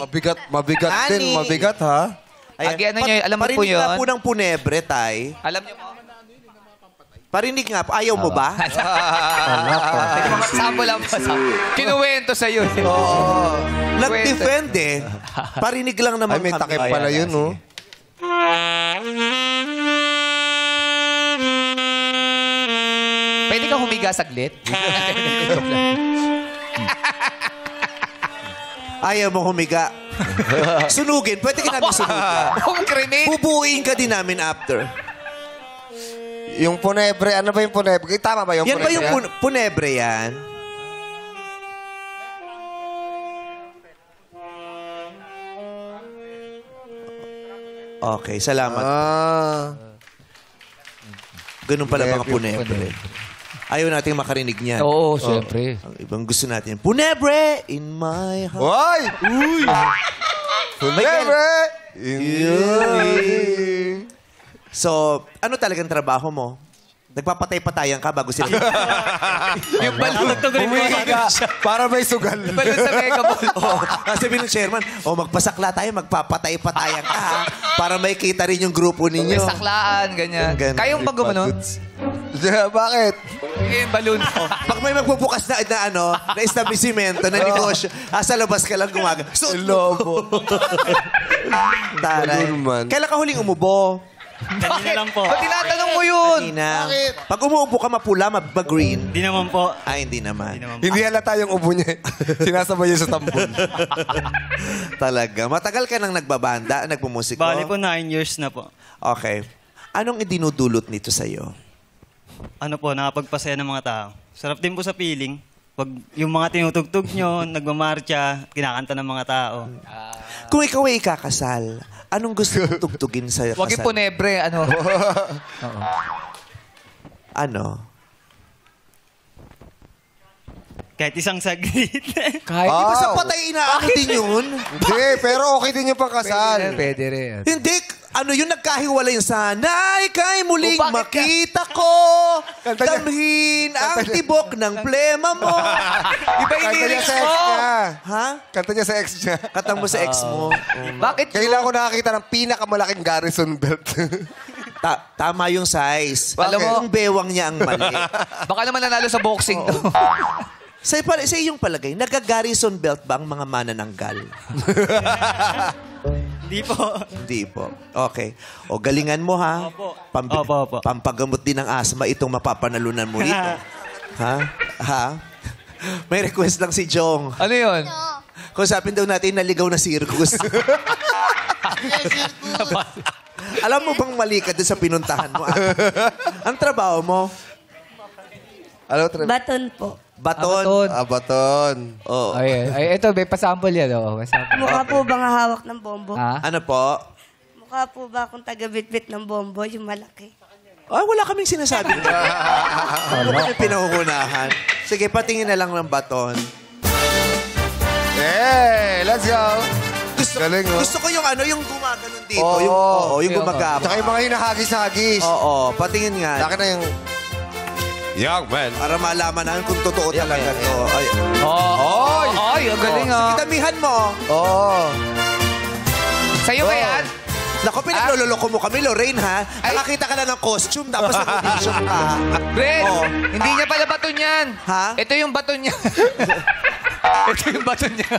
Speaker 2: Mabigat
Speaker 4: Ani.
Speaker 2: din. Mabigat, ha?
Speaker 1: Agi, ano niya, alam mo po
Speaker 4: parinig
Speaker 1: yun?
Speaker 4: nga po ng punebre, tay.
Speaker 1: Alam niyo po?
Speaker 4: Parinig nga po. Ayaw mo ba?
Speaker 1: Teka, mga sample lang po. Kinuwento sa'yo.
Speaker 4: Nag-defend eh. Parinig lang naman
Speaker 2: Ay, may
Speaker 4: kami.
Speaker 2: takip pala yun, no?
Speaker 1: Pwede ka humiga saglit?
Speaker 4: Ayaw mo humiga. Sunugin. Pwede ka namin sunugin.
Speaker 1: Kung krinig.
Speaker 4: Bubuuin ka din namin after.
Speaker 2: Yung punebre, ano ba yung punebre? Tama ba yung
Speaker 4: Yan ba
Speaker 2: punebre?
Speaker 4: yung punebre yan? Okay, salamat. Ganun pala mga punebre. Ayaw natin makarinig niyan.
Speaker 1: Oo, syempre.
Speaker 4: Ang ibang gusto natin, punebre in my heart.
Speaker 2: Hoy! Uy! Punebre!
Speaker 4: So, ano talagang trabaho mo? Nagpapatay-patayan ka bago sila.
Speaker 1: Yung balon.
Speaker 2: Humiga para may sugal.
Speaker 1: Balon sa Mega Mall.
Speaker 4: Kasi sabi ng chairman, magpasakla tayo, magpapatay-patayan ka ha, para may kita rin yung grupo ninyo.
Speaker 1: May saklaan, ganyan.
Speaker 4: Ganun.
Speaker 1: Kayong pag gumanon?
Speaker 2: Bakit?
Speaker 1: Yung balon.
Speaker 4: Pag may magbubukas na establishmento, na negosyo, sa labas ka lang gumagano.
Speaker 2: Lobo.
Speaker 4: Taray.
Speaker 2: Balon man.
Speaker 4: Kailan ka huling umubo?
Speaker 7: Kanina lang po.
Speaker 1: Ba't tinatanong mo yun?
Speaker 4: Kanina. Pag umuubo ka mapula, mag-green.
Speaker 7: Di naman po.
Speaker 4: Ay, hindi naman.
Speaker 2: Hindi halata yung ubo niya. Sinasabay yun sa tambon.
Speaker 4: Talaga. Matagal ka nang nagbabanda, nagpumusiko?
Speaker 7: Bali po 9 years na po.
Speaker 4: Okay. Anong idinudulot nito sa'yo?
Speaker 7: Ano po, nakapagpasaya ng mga tao. Sarap din po sa feeling. Pag yung mga tinutugtog nyo, nagmamarcha, kinakanta ng mga tao.
Speaker 4: Kung ikaw ay ikakasal, anong gusto mong tugtugin sa kasal?
Speaker 1: Huwag yung punebre, ano.
Speaker 4: Ano?
Speaker 7: Kahit isang saglit.
Speaker 1: Kahit
Speaker 4: Di ba sa patay inaano din yun?
Speaker 2: Hindi, pero okay din yung pangkasal.
Speaker 1: Pwede rin.
Speaker 4: Hindi. Ano yun, nagkahiwalay yung sana'y kay muling
Speaker 1: O, bakit
Speaker 4: makita ko.
Speaker 2: Kanta niya.
Speaker 4: Damhin ang tibok ng plema mo.
Speaker 1: Iba yung
Speaker 2: Kanta niya
Speaker 1: lyrics
Speaker 2: sa ex
Speaker 1: mo.
Speaker 2: niya.
Speaker 4: Ha?
Speaker 2: Kanta niya sa ex niya.
Speaker 4: Katang mo sa ex mo.
Speaker 1: Bakit?
Speaker 2: Kailangan ko nakakita ng pinakamalaking garrison belt.
Speaker 4: Tama yung size.
Speaker 1: Alam mo-
Speaker 4: yung bewang niya ang mali.
Speaker 1: Baka naman nanalo sa boxing to.
Speaker 4: Sa iyong palagay, nagka-garrison belt ba ang mga manananggal?
Speaker 7: Di po.
Speaker 4: Hindi po. Okay. O galingan mo ha.
Speaker 7: Opo. Opo.
Speaker 4: Pampagamot din ng asma itong mapapanalunan mo rito. Ha? Ha? May request lang si Jong.
Speaker 1: Ano yun?
Speaker 4: Kung sapin daw natin, naligaw na circus. Alam mo bang mali ka doon sa pinuntahan mo? Ang trabaho mo?
Speaker 2: Ano?
Speaker 3: Baton po.
Speaker 4: Baton.
Speaker 2: Baton.
Speaker 4: Oo.
Speaker 1: Ay, ito, may pasample yan. Oh. Pasample.
Speaker 3: Mukha po bang hawak ng bombo?
Speaker 1: Ha?
Speaker 4: Ano po?
Speaker 3: Mukha po ba akong taga-bit-bit ng bombo, yung malaki?
Speaker 4: Ay, wala kaming sinasabi. Wala kaming pinangungunahan. Sige, patingin na lang ng baton.
Speaker 2: Hey, let's go. Galing, oh.
Speaker 4: Gusto ko yung yung gumaganon dito.
Speaker 2: Oo.
Speaker 4: Yung gumagapa.
Speaker 2: Tsaka yung mga hinahagis-hagis.
Speaker 4: Oo, patingin nga.
Speaker 2: Akin na yung... Young man.
Speaker 4: Para malaman namin kung totoo talaga to. Ay.
Speaker 1: Ay, ang galing ah.
Speaker 4: Sige, damihan mo.
Speaker 2: Oo.
Speaker 1: Sa'yo ba yan?
Speaker 4: Naku, pinaglololoko mo kami, Lorraine, ha? Nakakita ka na ng costume, tapos nag-audition ka.
Speaker 1: Red,
Speaker 4: Oo.
Speaker 1: hindi niya pala baton yan.
Speaker 4: Ha?
Speaker 1: Ito yung baton niya. Ito yung baton niya.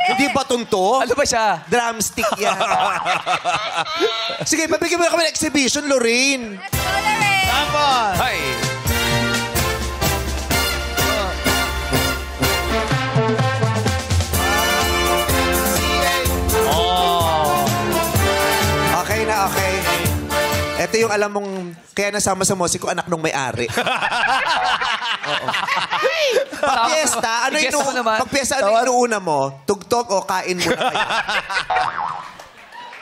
Speaker 4: Hindi baton to?
Speaker 1: Ano ba siya?
Speaker 4: Drumstick yan. Sige, pabigyan mo na kami ng exhibition, Lorraine.
Speaker 3: Let's go, Lorraine!
Speaker 1: Ay.
Speaker 4: Okay na, okay. Ito yung alam mong, kaya nasama sa musiko, anak nung may-ari. Oo. Pag-fiesta,
Speaker 1: I-guess mo naman.
Speaker 4: Pag-fiesta, ano inuuna mo? Tugtog o kain muna kayo?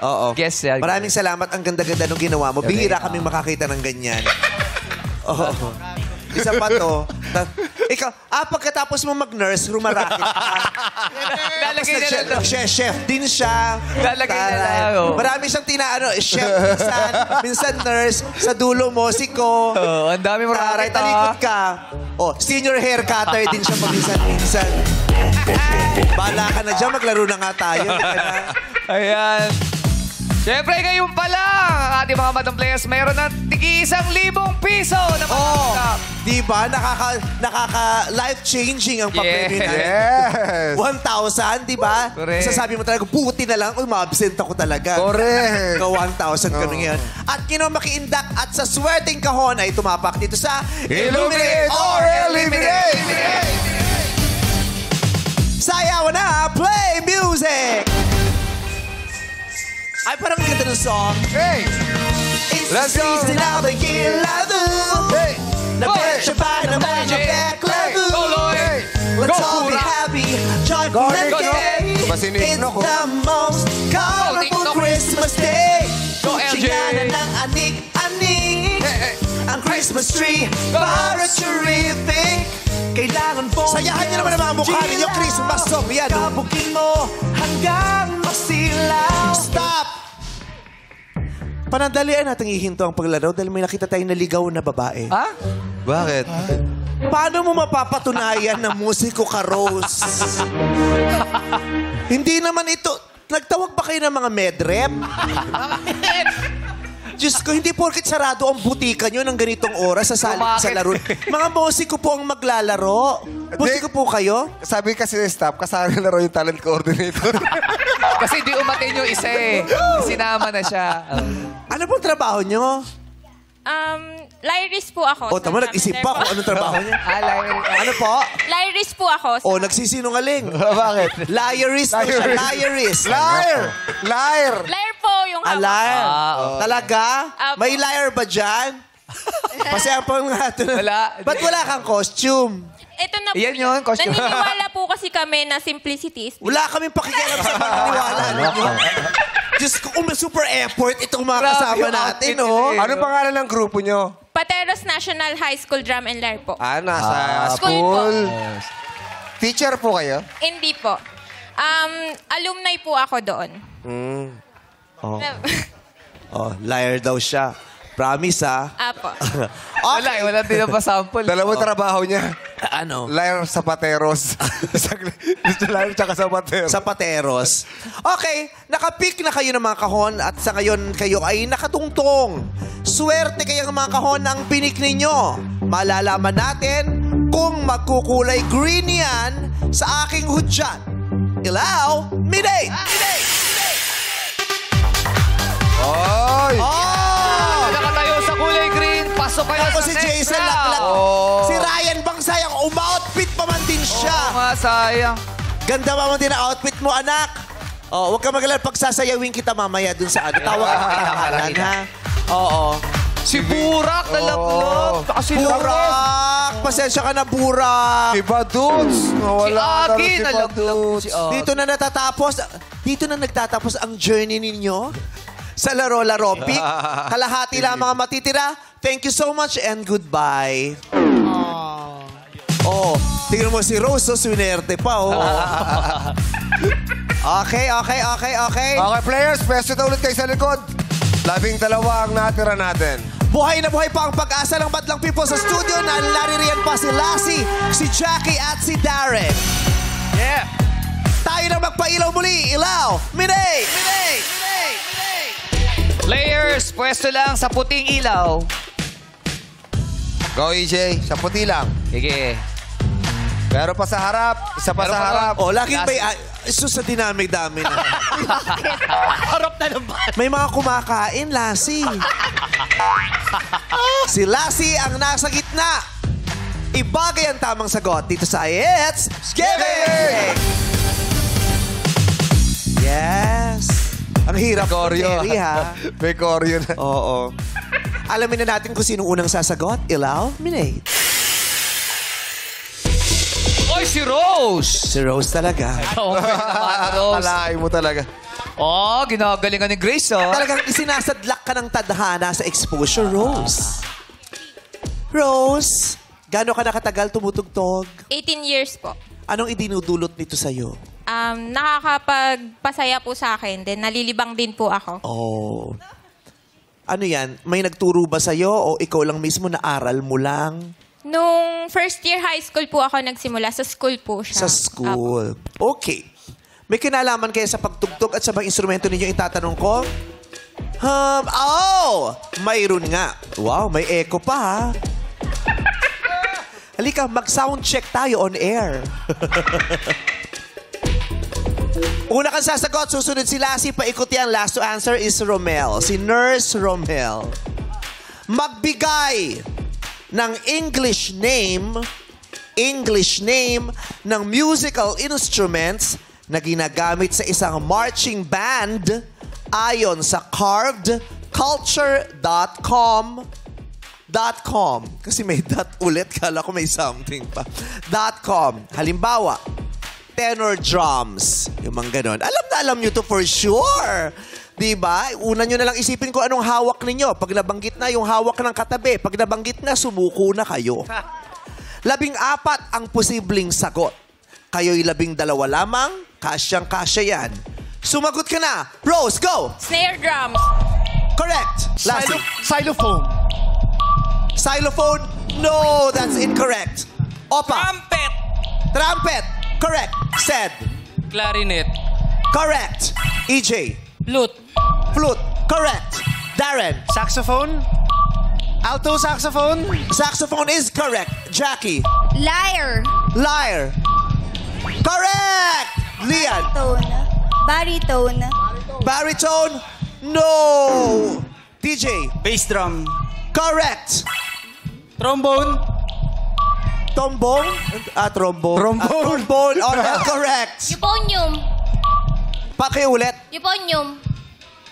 Speaker 4: Oo.
Speaker 1: Guess yan.
Speaker 4: Maraming salamat. Ang ganda-ganda nung ginawa mo. Bihira kaming makakita ng ganyan. Oo. Isa pa to. Ikaw, pagkatapos mo mag-nurse, rumarakit ka.
Speaker 1: Lalagay na lang to.
Speaker 4: Chef din siya.
Speaker 1: Lalagay na
Speaker 4: Taray.
Speaker 1: lang, oh.
Speaker 4: Marami siyang chef minsan nurse, sa dulo musiko.
Speaker 1: Oh, ang dami mo
Speaker 4: Taray,
Speaker 1: racket,
Speaker 4: talikod ka. Oh, senior hair cutter din siya paminsan-minsan. Bahala ka na dyan, maglaro na nga tayo.
Speaker 1: Ayan. Siyempre, ngayon pa lang, ang ating mga madam players, mayroon ng tig-1,000 piso na matanggap.
Speaker 4: Diba? Life-changing ang papremyo natin.
Speaker 2: Yes!
Speaker 4: 1,000, diba?
Speaker 1: Correct.
Speaker 4: Sasabi mo talaga, buti na lang, ma-absent ako talaga.
Speaker 2: Correct.
Speaker 4: 1,000 kami ngayon. At makiindak at sa swerteng kahon ay tumapak dito sa
Speaker 2: Illuminate or Eliminate!
Speaker 4: Sayaw na! Play music! Ay, parang ganda ng song.
Speaker 2: Hey!
Speaker 4: It's
Speaker 2: Let's
Speaker 4: the
Speaker 2: go.
Speaker 4: season of the year, love.
Speaker 2: Hey!
Speaker 4: Na-bet by the man of back, love.
Speaker 1: Go, Lloyd!
Speaker 4: Let's
Speaker 1: Go,
Speaker 4: all be
Speaker 1: Pura!
Speaker 4: happy, joyful
Speaker 2: Garlic,
Speaker 4: and
Speaker 2: no?
Speaker 4: gay.
Speaker 2: Basinig,
Speaker 4: It's
Speaker 2: no?
Speaker 4: the most colorful
Speaker 1: no?
Speaker 4: Christmas day.
Speaker 1: Go, LJ!
Speaker 4: Tingnan ng anik-anik. Ang Christmas tree, para terrific. Kailangan po sayahan niyo naman ang mga mukha ninyo, Christmas song. Yan. Kabukin mo hanggang masilaw. Stop! Panandalian natin ihinto ang paglaro dahil may nakita tayong naligaw na babae.
Speaker 1: Ha?
Speaker 2: Bakit?
Speaker 4: Paano mo mapapatunayan na musiko ka, Rose? Hindi naman ito. Nagtawag ba kayo ng mga medrep? Diyos ko, hindi porket sarado ang butika nyo ng ganitong oras sa laro. Mga musiko po ang maglalaro. Musiko po kayo?
Speaker 2: Sabi kasi ng staff, kasama na raw yung talent coordinator.
Speaker 1: Kasi di umatin yung isa eh. Sinama na siya.
Speaker 4: Ano pong trabaho nyo?
Speaker 10: Lyris po ako.
Speaker 4: O, tama, nag-isip pa kung anong trabaho niya. Ano po?
Speaker 10: Lyris po ako.
Speaker 4: O, nagsisinungaling.
Speaker 2: Bakit?
Speaker 4: Liarist po siya. Liarist.
Speaker 2: Liar! Liar!
Speaker 10: Liar po yung hawak.
Speaker 4: Liar.
Speaker 1: okay.
Speaker 4: Talaga?
Speaker 10: Apo.
Speaker 4: May liar ba dyan? Pasayapan nga ito.
Speaker 1: Wala.
Speaker 4: Ba't wala kang costume?
Speaker 10: Ito na po.
Speaker 1: Yan yun, costume.
Speaker 10: Naniniwala po kasi kami na simplicity is...
Speaker 4: Wala kaming pakikialam sa paniniwala. Diyos ko, super effort itong mga
Speaker 1: Grabe
Speaker 4: kasama
Speaker 1: yung
Speaker 4: natin,
Speaker 1: outfit
Speaker 4: oh.
Speaker 1: nila
Speaker 2: Ano pangalan ng grupo nyo?
Speaker 10: Pateros National High School Drum and Lyre po.
Speaker 2: Nasa
Speaker 10: School po.
Speaker 2: school. Teacher po kayo?
Speaker 10: Hindi po. Alumni po ako doon.
Speaker 4: Oh, liar daw siya. Promise, ha?
Speaker 10: Apo.
Speaker 1: Wala din pa sample.
Speaker 2: Dalawang trabaho niya.
Speaker 4: Ano?
Speaker 2: Liar sa pateros. Liar tsaka sa pateros.
Speaker 4: Sa pateros. Okay, nakapick na kayo ng mga kahon at sa ngayon kayo ay nakatungtong. Swerte kayang mga kahon ang pinik ninyo. Malalaman natin kung magkukulay green yan sa aking hudyat. Ilaw, Miday!
Speaker 2: Oy!
Speaker 4: Oh!
Speaker 1: Nakatayo sa kulay green, pasok kayo
Speaker 4: Ako
Speaker 1: sa
Speaker 4: si
Speaker 1: next
Speaker 4: Jason
Speaker 1: round.
Speaker 4: Laklak.
Speaker 2: Oh.
Speaker 4: Si Ryan Bangsayang, uma-outfit pa man din siya.
Speaker 1: Oo nga, sayang.
Speaker 4: Ganda pa man din ang outfit mo, anak. Oh, huwag ka magalala. Pagsasayawin kita mamaya dun sa ano. Tawag ka ng pangalan, ha? Oo.
Speaker 1: Si Burak na laklak. Kasi
Speaker 4: Burak! Pasensya ka na, Burak.
Speaker 2: Si Baduts! Nawala
Speaker 1: Agi
Speaker 2: si
Speaker 1: na
Speaker 2: Baduts.
Speaker 4: Dito na natatapos ang journey ninyo sa laro-laro pick. Kalahati lamang ang matitira. Thank you so much and goodbye. Oh, tingnan mo si Rose, swinerte pa, oh. Okay.
Speaker 2: Okay, players, pwesto na ulit kayo sa likod. 12 ang natira natin.
Speaker 4: Buhay na buhay pa ang pag-asa ng Madlang People sa studio. Naririyan pa si Lassie, si Jackie at si Darren.
Speaker 1: Yeah.
Speaker 4: Tayo na magpailaw muli. Ilaw, Miday!
Speaker 1: Players, pwesto lang sa puting ilaw.
Speaker 2: Go, EJ. Sa puti lang.
Speaker 1: Sige.
Speaker 2: Pero pa sa harap. Isa pa
Speaker 1: Meron
Speaker 2: sa
Speaker 1: pa
Speaker 2: harap.
Speaker 4: Oh, laging may... sa dinamig-dami na.
Speaker 8: Harap na naman.
Speaker 4: May mga kumakain, Lassie. Si Lassie ang nasa gitna. Ibagay ang tamang sagot dito sa It's Giving! Yes. Ang hirap.
Speaker 2: Koryo.
Speaker 4: Terry, ha?
Speaker 2: May koryo na.
Speaker 4: Oo. Alamin na natin kung sino unang sasagot. Eliminate.
Speaker 1: Oy, si Rose!
Speaker 4: Si Rose talaga.
Speaker 1: Oo, naman, Rose.
Speaker 2: Kalain mo talaga.
Speaker 1: Oh, ginagalingan ni Grace, oh.
Speaker 4: Talagang isinasadlak ka ng tadhana sa exposure, Rose. Rose, gaano ka nakatagal tumutugtog?
Speaker 10: 18 years po.
Speaker 4: Anong idinudulot nito sa'yo?
Speaker 10: Nakakapagpasaya po sa akin. Then nalilibang din po ako.
Speaker 4: Oh. Ano yan? May nagturo ba sa'yo o ikaw lang mismo naaral mo lang?
Speaker 10: Nung first year high school po ako nagsimula. Sa school po siya.
Speaker 4: Sa school. Okay. May kinalaman kayo sa pagtugtog at sa mga instrumento ninyo itatanong ko? Mayroon nga. Wow, may echo pa ha. Halika, mag-sound check tayo on air. Una kang sasagot, susunod si Lassie, paikot yan. Last to answer is Romel. Si Nurse Romel. Magbigay ng English name ng musical instruments na ginagamit sa isang marching band ayon sa carvedculture.com. Kasi may dot ulit, kala ko may something pa. .com. Halimbawa, tenor drums. Yung mga ganon. Alam nyo to for sure. Diba? Una nyo na lang isipin kung anong hawak ninyo. Pag nabanggit na yung hawak ng katabi, pag nabanggit na, sumuko na kayo. 14 ang posibleng sagot. Kayo'y 12 lamang, kasyang-kasya yan. Sumagot ka na. Rose, go!
Speaker 10: Snare drums.
Speaker 4: Correct. Lassie.
Speaker 6: Xylophone.
Speaker 4: Xylophone? No, that's incorrect. Opa.
Speaker 8: Trumpet.
Speaker 4: Trumpet. Correct. Said.
Speaker 8: Clarinet.
Speaker 4: Correct. EJ.
Speaker 8: Flute.
Speaker 4: Flute. Correct. Darren.
Speaker 6: Saxophone. Alto saxophone.
Speaker 4: Saxophone is correct. Jackie.
Speaker 3: Lyre.
Speaker 4: Lyre. Correct. Lian.
Speaker 3: Baritone.
Speaker 4: Baritone? No. DJ.
Speaker 7: Bass drum.
Speaker 4: Correct.
Speaker 7: Trombone.
Speaker 4: Tombong? Trombone. Trombone. Oh, that's correct.
Speaker 10: Euphonium.
Speaker 4: Pakiulit.
Speaker 10: Euphonium.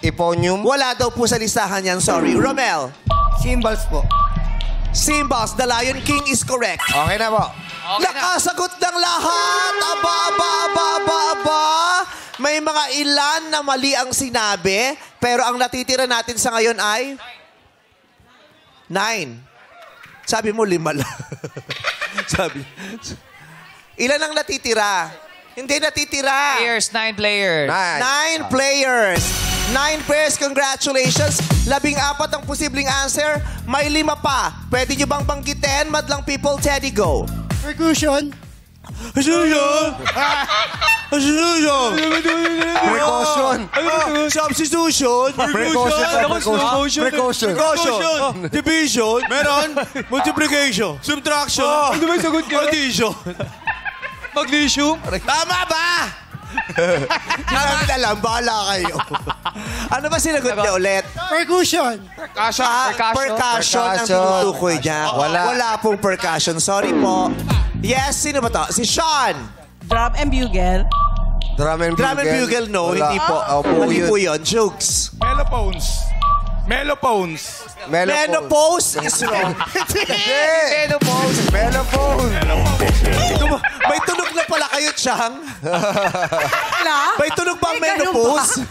Speaker 2: Iponium.
Speaker 4: Wala daw po sa listahan yan. Sorry. Romel.
Speaker 7: Cymbals po.
Speaker 4: Cymbals. The Lion King is correct.
Speaker 2: Okay na po.
Speaker 4: Nakasagot ng lahat. Aba. May mga ilan na mali ang sinabi, pero ang natitira natin sa ngayon ay 9. Sabi mo 5 lang. Sabi. Ilan ang natitira? Hindi natitira.
Speaker 1: 9 players.
Speaker 4: 9 players. 9 pairs, congratulations. 14 ang posibleng answer. May 5 pa. Pwede nyo bang banggitin? Madlang people, Teddy, go.
Speaker 6: Percussion.
Speaker 2: Precaution.
Speaker 4: Substitution.
Speaker 2: Precaution.
Speaker 4: Division. Meron. Multiplication. Subtraction. Ano ba yung sagot ka? Addition.
Speaker 1: Magnesium.
Speaker 4: Tama ba? Hindi namin alam. Bahala kayo. Ano ba sinagot niya ulit?
Speaker 6: Percussion.
Speaker 4: Percussion ang tinutukoy niya. Wala pong percussion. Sorry po. Yes, sino ba to? Si Sean.
Speaker 9: Drum and bugle.
Speaker 2: Drum and bugle.
Speaker 4: No,
Speaker 2: Wala.
Speaker 4: hindi po. Mali po yun. Jokes.
Speaker 6: Melophones.
Speaker 4: Menopause is wrong.
Speaker 2: Melophone.
Speaker 4: May tunog na pala kayo, Chang. May tunog ba ang menopause?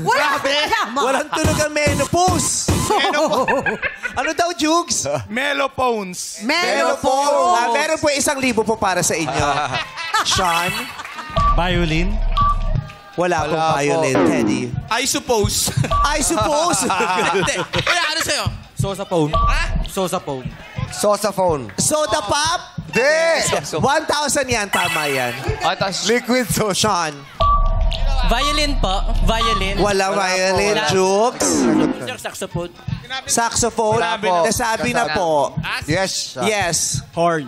Speaker 4: Walang tunog ang menopause. Ano daw, Jugs?
Speaker 6: Melophones.
Speaker 4: Menopause. Meron po 1,000 po para sa inyo. Sean?
Speaker 6: Violin.
Speaker 4: Wala pong violin, Teddy.
Speaker 6: I suppose.
Speaker 4: I suppose.
Speaker 8: Kaya ano sa'yo?
Speaker 7: Sosaphone. Sosaphone.
Speaker 2: Sosaphone.
Speaker 4: Soda pop?
Speaker 2: Di!
Speaker 4: 1,000 yan. Tama yan.
Speaker 2: Liquid soda.
Speaker 4: Sean?
Speaker 8: Violin po. Violin.
Speaker 4: Walang violin, Jukes.
Speaker 8: Saxophone.
Speaker 4: Saxophone. Nasabi na po.
Speaker 2: Yes.
Speaker 4: Yes.
Speaker 7: Horn.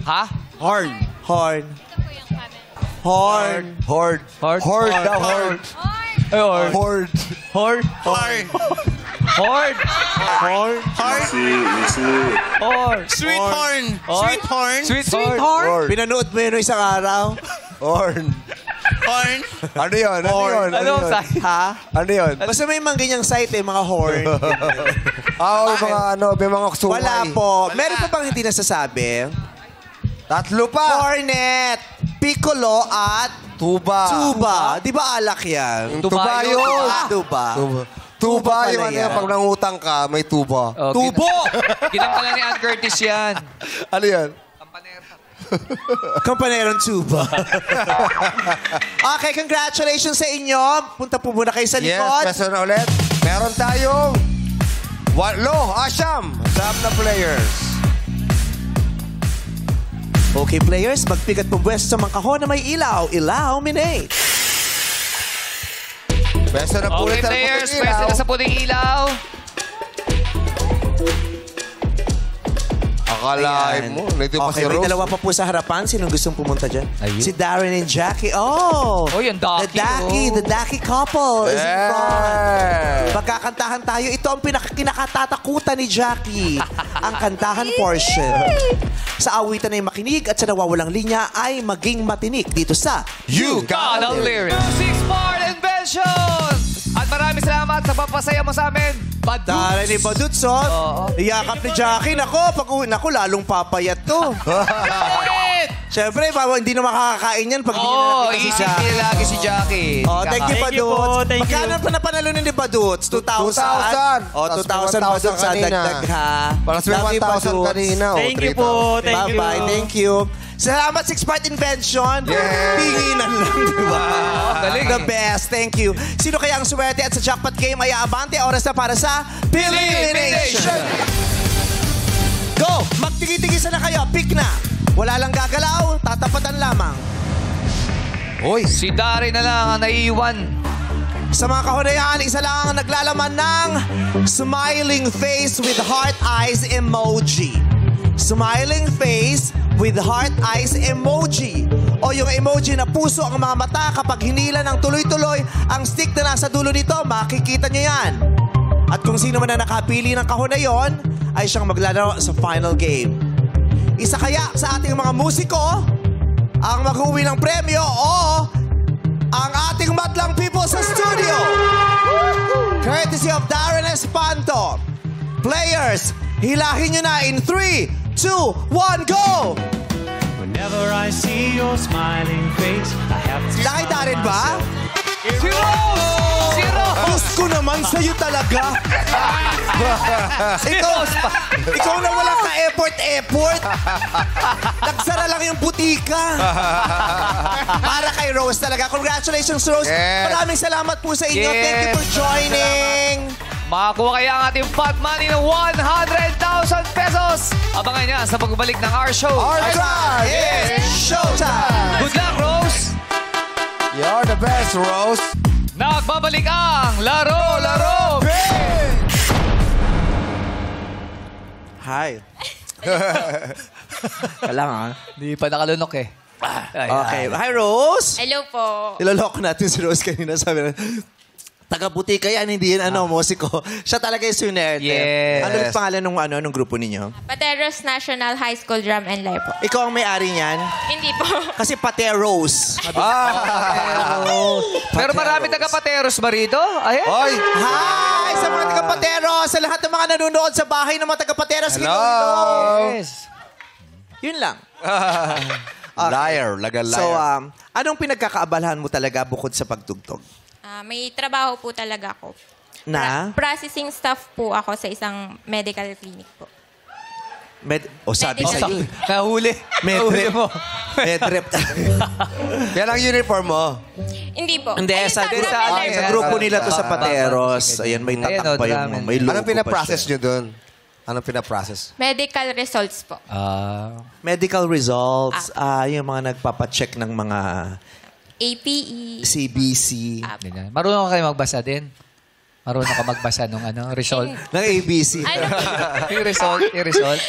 Speaker 1: Ha?
Speaker 7: Horn.
Speaker 4: Horn. Horn.
Speaker 2: Horde. Horde daw, horde.
Speaker 1: Horde.
Speaker 2: Horde.
Speaker 1: Horde. Horde. Horde.
Speaker 8: Sweet horn. Sweet horn.
Speaker 1: Sweet horn.
Speaker 4: Pinanood mo yun isang araw?
Speaker 2: Horn.
Speaker 4: Horn?
Speaker 2: Ano yun? Ano
Speaker 4: Horn.
Speaker 2: yun?
Speaker 1: Ano ang
Speaker 2: yun?
Speaker 1: site?
Speaker 4: Ha?
Speaker 2: Ano yun?
Speaker 4: Basta may mga ganyang site mga horn.
Speaker 2: May mga sumay.
Speaker 4: Wala po. Meron pa bang hindi nasasabi?
Speaker 2: Tatlo pa.
Speaker 4: Cornet, piccolo, at
Speaker 2: Tuba.
Speaker 4: tuba. Di ba alak yan?
Speaker 2: Tuba yun.
Speaker 4: Tuba.
Speaker 2: Tuba
Speaker 4: pala
Speaker 2: yung ano
Speaker 4: yan.
Speaker 2: yan. Pag nangutang ka, may tuba.
Speaker 1: Oh,
Speaker 4: Tubo!
Speaker 1: Ginampalan ni Ann Curtis yan.
Speaker 2: Ano yan?
Speaker 4: Kampanerong tuba. Okay, congratulations sa inyo. Punta po muna kayo sa
Speaker 2: Yes,
Speaker 4: likod.
Speaker 2: peso na ulit. Meron tayong 8 top na players.
Speaker 4: Okay, players, magpigat po pwesto sa mga kahon na may ilaw. Illuminate.
Speaker 2: Peso na po
Speaker 1: Okay,
Speaker 2: ulit ang
Speaker 1: players,
Speaker 2: puting
Speaker 1: pwede
Speaker 2: ilaw.
Speaker 1: na sa puting ilaw.
Speaker 2: Akalain mo, nandito pa si
Speaker 4: Okay, may
Speaker 2: Rose.
Speaker 4: dalawa pa po sa harapan. Sinong gustong pumunta dyan?
Speaker 1: Ayun.
Speaker 4: Si Darren and Jackie. Oh!
Speaker 1: Oh, yung Ducky,
Speaker 4: The Ducky couple is involved.
Speaker 2: Yeah.
Speaker 4: Pagkakantahan tayo, ito ang kinakatatakutan ni Jackie. Ang kantahan portion. Sa awitan ay makinig at sa nawawalang linya ay maging matinik dito sa
Speaker 2: You
Speaker 1: God of Lyrics. Six-part invention! At maraming salamat sa papasaya mo sa amin.
Speaker 4: Dahil ni Badutson,
Speaker 1: Oo.
Speaker 4: iyakap ni Jackie. Naku, lalong papayat to. Siyempre, hindi na makakakain yan pag hindi na
Speaker 1: Oh,
Speaker 4: nakita si
Speaker 1: isip
Speaker 4: Jackie.
Speaker 1: nila lagi si Jackie.
Speaker 4: Oh, thank you,
Speaker 7: Thank you po,
Speaker 4: Baduts.
Speaker 7: thank you.
Speaker 4: Magkano pa napanalo ni Baduts? 2,000?
Speaker 2: 2,000.
Speaker 4: Oh,
Speaker 2: Tapos
Speaker 4: 2,000
Speaker 2: may 1,000
Speaker 4: Baduts sa
Speaker 2: kanina.
Speaker 4: dagdag, ha?
Speaker 2: Parang may
Speaker 4: Love you,
Speaker 2: 1,000
Speaker 4: Baduts.
Speaker 2: kanina.
Speaker 7: Thank you po. Thank you.
Speaker 4: Bye-bye. Thank you. Salamat, Six-Part Invention.
Speaker 2: Yeah.
Speaker 4: Tinginan lang, di ba?
Speaker 1: galing.
Speaker 4: The best. Thank you. Sino kaya ang swerte at sa jackpot game ay aabante? Oras na para sa Elimination. Go! Magtigi-tigisa na kayo. Pick na. Wala lang gagalaw. Tatapatan lamang.
Speaker 2: Hoy,
Speaker 1: Si Dari na lang ang naiiwan.
Speaker 4: Sa mga kahunayan, isa lang ang naglalaman ng smiling face with heart eyes emoji. Smiling face with heart eyes emoji. O yung emoji na puso ang mga mata kapag hinila ng tuloy-tuloy ang stick na nasa dulo nito, makikita nyo yan. At kung sino man na nakapili ng kahon na yon, ay siyang maglalaro sa final game. Isa kaya sa ating mga musiko ang mag-uwi ng premyo o ang ating madlang people sa studio. Courtesy of Darren Espanto. Players, hilahin nyo na in 3, 2, 1, go!
Speaker 6: Whenever I see your smiling face, I have to
Speaker 4: Sila kay Darren ba?
Speaker 1: Si Rose! Si Rose!
Speaker 4: Diyos ko naman sa'yo talaga. ikaw na walang ka-effort. Nagsara lang yung butika. Para kay Rose talaga. Congratulations, Rose.
Speaker 2: Yes.
Speaker 4: Maraming salamat po sa inyo.
Speaker 1: Yes.
Speaker 4: Thank you for joining.
Speaker 1: Makakuha kaya ang ating pot money ng 100,000 pesos. Abangan niya sa pagbalik ng our show.
Speaker 2: Our time
Speaker 4: is showtime.
Speaker 1: Good luck, Rose!
Speaker 2: you're the best, Rose.
Speaker 1: Nagbabalik ang Laro!
Speaker 4: Hi. Kailangan.
Speaker 1: Di pa nakalunok eh.
Speaker 4: Okay. Hi, Rose.
Speaker 10: Hello po.
Speaker 4: Niloloko natin si Rose kanina. Sabi na, taga-butika yan, hindi yan musiko. Siya talaga yung swinerte.
Speaker 1: Yes.
Speaker 4: Ano yung pangalan nung grupo ninyo?
Speaker 10: Pateros National High School Drum and Lyre po.
Speaker 4: Ikaw ang may-ari niyan?
Speaker 10: Hindi po.
Speaker 4: Kasi Pateros.
Speaker 1: Pero marami taga-pateros ba rito? Ayan.
Speaker 2: Hoy,
Speaker 4: Hi! Sa mga taga-Pateros, sa lahat ng mga nanonood sa bahay ng mga taga-Pateros.
Speaker 2: hello.
Speaker 4: Yun lang.
Speaker 2: Liar, laga liar.
Speaker 4: So, anong pinagkakaabalahan mo talaga bukod sa pagtugtog?
Speaker 10: May trabaho po talaga ako.
Speaker 4: Na?
Speaker 10: Processing staff po ako sa isang medical clinic po.
Speaker 4: Sabi
Speaker 10: Medical.
Speaker 4: sa'yo.
Speaker 1: Nahuli. Nahuli mo.
Speaker 4: Medrep.
Speaker 2: Yan ang uniform mo.
Speaker 10: Hindi po.
Speaker 4: Hindi,
Speaker 10: Ayun,
Speaker 4: sa
Speaker 10: drum and lyre
Speaker 4: sa
Speaker 10: po.
Speaker 4: grupo nila to sa Pateros. Ayan, may
Speaker 1: Ayan,
Speaker 4: tatak pa
Speaker 1: drum
Speaker 4: yung
Speaker 1: and-
Speaker 4: may logo
Speaker 2: Anong
Speaker 4: pa
Speaker 2: pinaprocess
Speaker 4: siya.
Speaker 2: nyo dun? Anong pinaprocess?
Speaker 10: Medical results po.
Speaker 4: Medical results, yung mga nagpapacheck ng mga
Speaker 10: APE.
Speaker 4: CBC.
Speaker 1: Ganyan. Marunong ka kayo magbasa din? Marunong ka magbasa nung result?
Speaker 4: Ng ABC.
Speaker 10: Ano?
Speaker 1: yung result?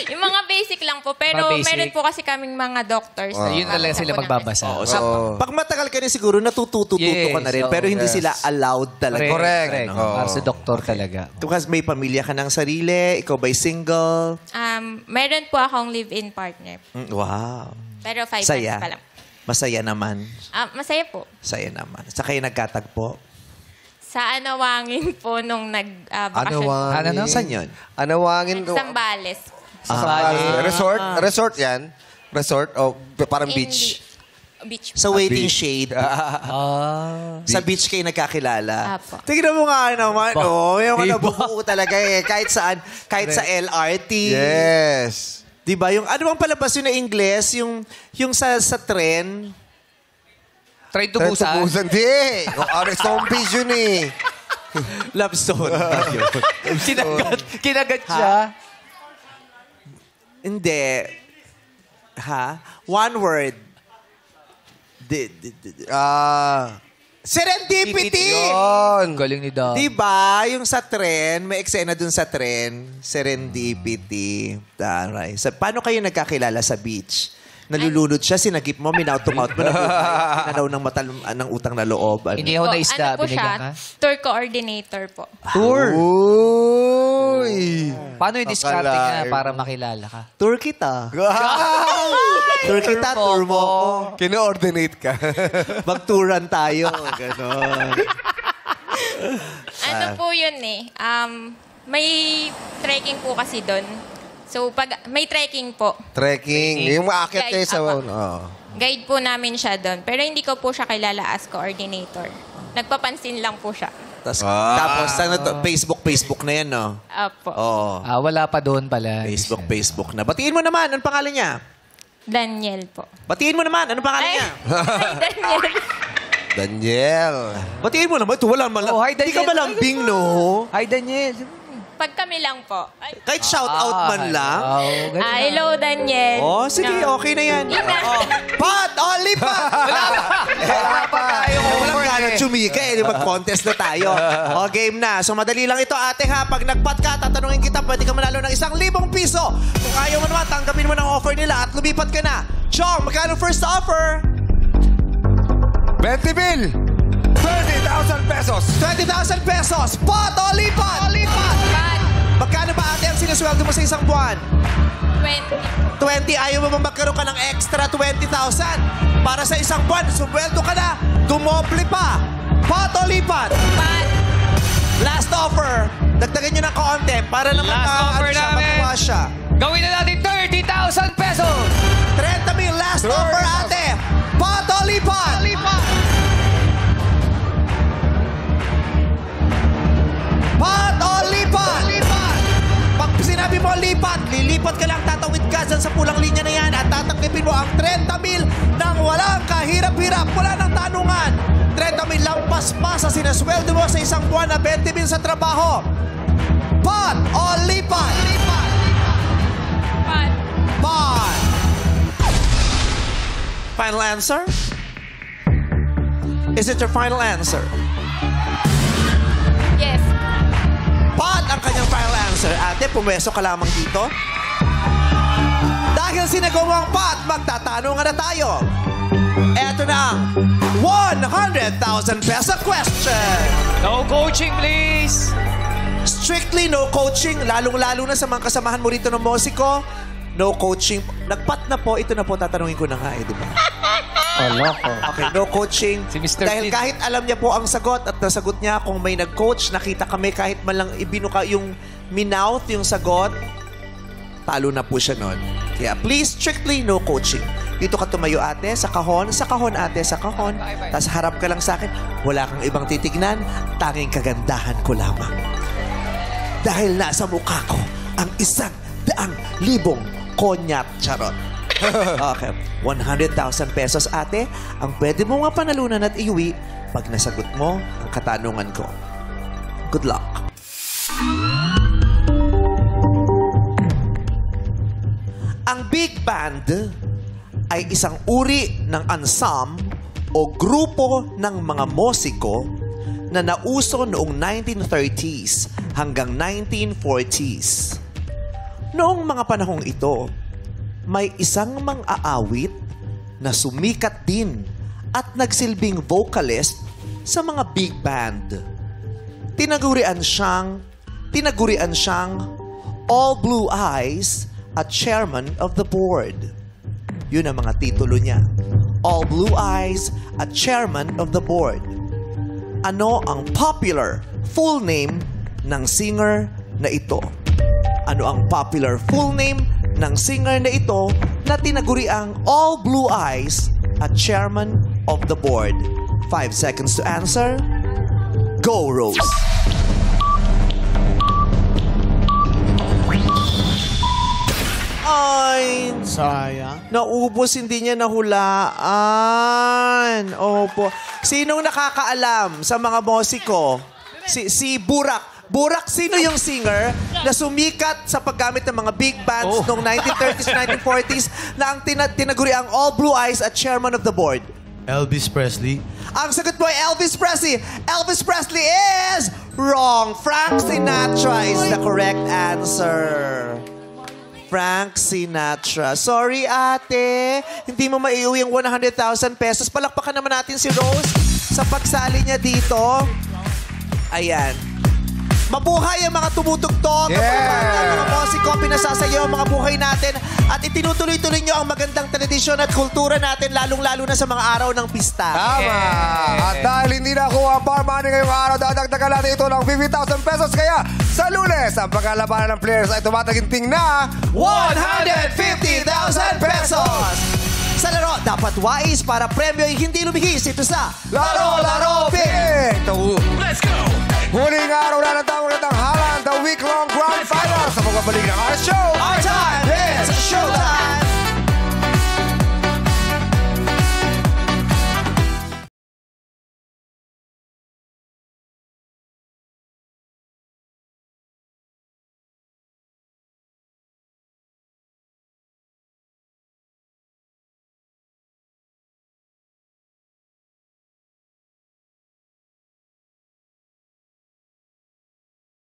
Speaker 10: Yung mga basic lang po. Pero
Speaker 1: Mga basic.
Speaker 10: meron po kasi kaming mga doctors. na
Speaker 1: Yun talaga sila
Speaker 10: po ng
Speaker 1: magbabasa.
Speaker 4: Oo, pag matagal ka na siguro, natututo
Speaker 1: Yes,
Speaker 4: ka na rin.
Speaker 1: oo.
Speaker 4: Pero hindi
Speaker 2: Yes.
Speaker 4: sila allowed talaga.
Speaker 2: Correct. Oo.
Speaker 1: Para sa doktor talaga.
Speaker 4: Kasi may pamilya ka ng sarili, ikaw ba'y single?
Speaker 10: Meron po akong live-in partner.
Speaker 4: Wow.
Speaker 10: Pero 5
Speaker 4: Saya.
Speaker 10: months pa lang.
Speaker 4: Masaya naman.
Speaker 10: Masaya po.
Speaker 4: Saya naman. Sa kayo nagkatagpo.
Speaker 10: Sa Anawangin po nung nag-bakasyon.
Speaker 2: Anawangin.
Speaker 4: Saan yun?
Speaker 2: Anawangin.
Speaker 10: Sambales.
Speaker 2: Resort? Resort yan? Resort? O parang beach?
Speaker 10: Beach.
Speaker 4: Sa Waiting Shade. Sa beach kayo nagkakilala.
Speaker 10: Apo.
Speaker 4: Tingnan mo nga naman. Yung nabubuo talaga eh. Kahit saan. Kahit sa LRT.
Speaker 2: Yes.
Speaker 4: Diba? Yung, ano bang palabas yun na Ingles? Yung sa tren.
Speaker 1: Try to Busan.
Speaker 2: Busan. Di. Zombies yun eh.
Speaker 4: Love story.
Speaker 1: Kinagat siya.
Speaker 4: Hindi. One word. Serendipity!
Speaker 2: Yun.
Speaker 1: Galing ni Dom.
Speaker 4: Diba? Yung sa tren, may eksena dun sa tren. Serendipity. Taray. Paano kayo nagkakilala sa beach? Nalulunod siya, sinagip mo, minaut-tumaut mo, pinanaw ng utang na loob.
Speaker 1: Hindi ako naisda,
Speaker 10: Ano po
Speaker 1: binigyan ka?
Speaker 10: siya? Tour coordinator po.
Speaker 1: Tour.
Speaker 2: Uy.
Speaker 1: Paano yung discarding na para makilala ka?
Speaker 4: Tour kita. Tour kita, tour mo ako.
Speaker 2: Kino-ordinate ka.
Speaker 4: Mag-touran tayo. Ganon.
Speaker 10: Ano po yun eh? May trekking po kasi doon. So, pag may trekking po,
Speaker 2: Trekking. Yung maakyat kayo sa...
Speaker 10: Guide, guide po namin siya doon. Pero hindi ko po siya kilala as coordinator. Nagpapansin lang po siya.
Speaker 4: Tapos, ano to? Facebook na yan, no?
Speaker 10: Apo.
Speaker 4: Oo.
Speaker 1: Wala pa doon pala.
Speaker 4: Facebook na. Batiin mo naman. Anong pangalan niya?
Speaker 10: Daniel po.
Speaker 4: Batiin mo naman. Anong pangalan niya?
Speaker 10: Daniel.
Speaker 2: Daniel.
Speaker 4: Batiin mo naman. Ito, wala man lang.
Speaker 1: Hi,
Speaker 4: Hindi ka
Speaker 1: Daniel.
Speaker 4: malambing, no?
Speaker 1: Hi, Daniel.
Speaker 10: Pag kami lang po. Ay,
Speaker 4: Kahit shout out man lang.
Speaker 10: hello, Daniel.
Speaker 4: Oh, sige. Okay na yan. Pat! Oli pa!
Speaker 1: Wala pa tayo.
Speaker 4: Walang gano'n chumika eh. Mag-contest na tayo. O, game na. So, madali lang ito, ate ha. Pag nagpat ka, tatanungin kita, pwede ka manalo ng 1,000 piso. Kung ayaw mo naman, tanggapin mo ng offer nila at lumipat ka na. Chong, magkano first offer?
Speaker 2: 20 bill. 20,000 pesos.
Speaker 4: 20,000 pesos. Pat o lipat? Lipat. Magkano ba ate ang sinusweldo mo sa isang buwan?
Speaker 10: 20.
Speaker 4: 20. Ayaw mo ba magkaroon ka ng extra 20,000? Para sa isang buwan, sumweldo ka na. Dumoble pa. Pat o lipat?
Speaker 10: Pat.
Speaker 4: Last offer. Dagdagan nyo ng konti para naman
Speaker 1: Last offer namin.
Speaker 4: matuwa siya.
Speaker 1: Gawin na natin 30,000 pesos.
Speaker 4: 30,000 last offer ate. Pat o lipat? Pat o lipat? Pag sinabi mo lipat, lilipat ka lang, tatawid ka dyan sa pulang linya na yan at tatanggapin mo ang 30,000 nang walang kahirap-hirap, wala ng tanungan. 30,000 lampas pa sa sinasweldo mo sa isang buwan na 20,000 sa trabaho. Pat o lipat?
Speaker 10: Pat.
Speaker 4: Pat. Final answer? Is it your final answer?
Speaker 10: Yes.
Speaker 4: Pat ang kanyang final answer. Ate, pumweso ka lamang dito. Dahil sinagawa ang Pat, magtatanungan na tayo. Eto na ang 100,000 peso question.
Speaker 1: No coaching, please.
Speaker 4: Strictly no coaching, lalong-lalo na sa mga kasamahan mo rito ng musiko. No coaching. Nagpat na po, ito na po tatanungin ko na nga di ba? Okay, no coaching.
Speaker 1: Si Mr.
Speaker 4: Dahil
Speaker 1: Tin.
Speaker 4: kahit alam niya po ang sagot at nasagot niya kung may nag-coach, nakita kami kahit man lang ibinuka yung minouth yung sagot, talo na po siya nun. Kaya please, strictly no coaching. Dito ka tumayo ate, sa kahon ate, sa kahon. Tapos harap ka lang sa akin, wala kang ibang titignan, tanging kagandahan ko lamang. Dahil nasa mukha ko ang 100,000 konyat charot. Okay. 100,000 pesos, ate. Ang pwede mo nga panalunan at iuwi pag nasagot mo ang katanungan ko. Good luck. Ang big band ay isang uri ng ensemble o grupo ng mga musiko na nauso noong 1930s hanggang 1940s. Noong mga panahong ito, may isang mang-aawit na sumikat din at nagsilbing vocalist sa mga big band. Tinagurian siyang All Blue Eyes at Chairman of the Board. Yun ang mga titulo niya. all blue eyes at chairman of the board. Ano ang popular full name ng singer na ito? Ano ang popular full name ng singer na ito na tinaguriang all blue eyes at chairman of the board? 5 seconds to answer. Go, Rose. Ay,
Speaker 11: Sayang.
Speaker 4: naubos, hindi niya nahulaan. Opo. Sinong nakakaalam sa mga musiko? Si Burak. Burak, sino yung singer na sumikat sa paggamit ng mga big bands noong 1930s, 1940s na ang tinaguri ang all blue eyes at chairman of the board?
Speaker 11: Elvis Presley.
Speaker 4: Ang sagot mo ay Elvis Presley. Elvis Presley is wrong. Frank Sinatra is the correct answer. Frank Sinatra. Sorry, ate. Hindi mo maiuwi yung 100,000 pesos. Palakpakan naman natin si Rose sa pagsali niya dito. Ayan. Mabuhay ang mga tumutugtog, ang mga banda, ang mga musiko, pinasasayaw ang mga buhay natin at itinutuloy-tuloy nyo ang magandang tradisyon at kultura natin, lalong-lalo na sa mga araw ng pista.
Speaker 2: Tama. At dahil hindi nakuha ang power money ngayong araw, dadagdagan natin ito ng 50,000 pesos. Kaya sa Lunes, ang pagkalabanan ng players ay tumataginting na
Speaker 4: 150,000 pesos! Sa laro, dapat wais para premyo ay hindi lumihis. Ito sa Laro Pick!
Speaker 2: Let's go! Huling araw na ng tawag ng tanghalan, the week-long grand final sa pagbabalik ng our show.
Speaker 4: Our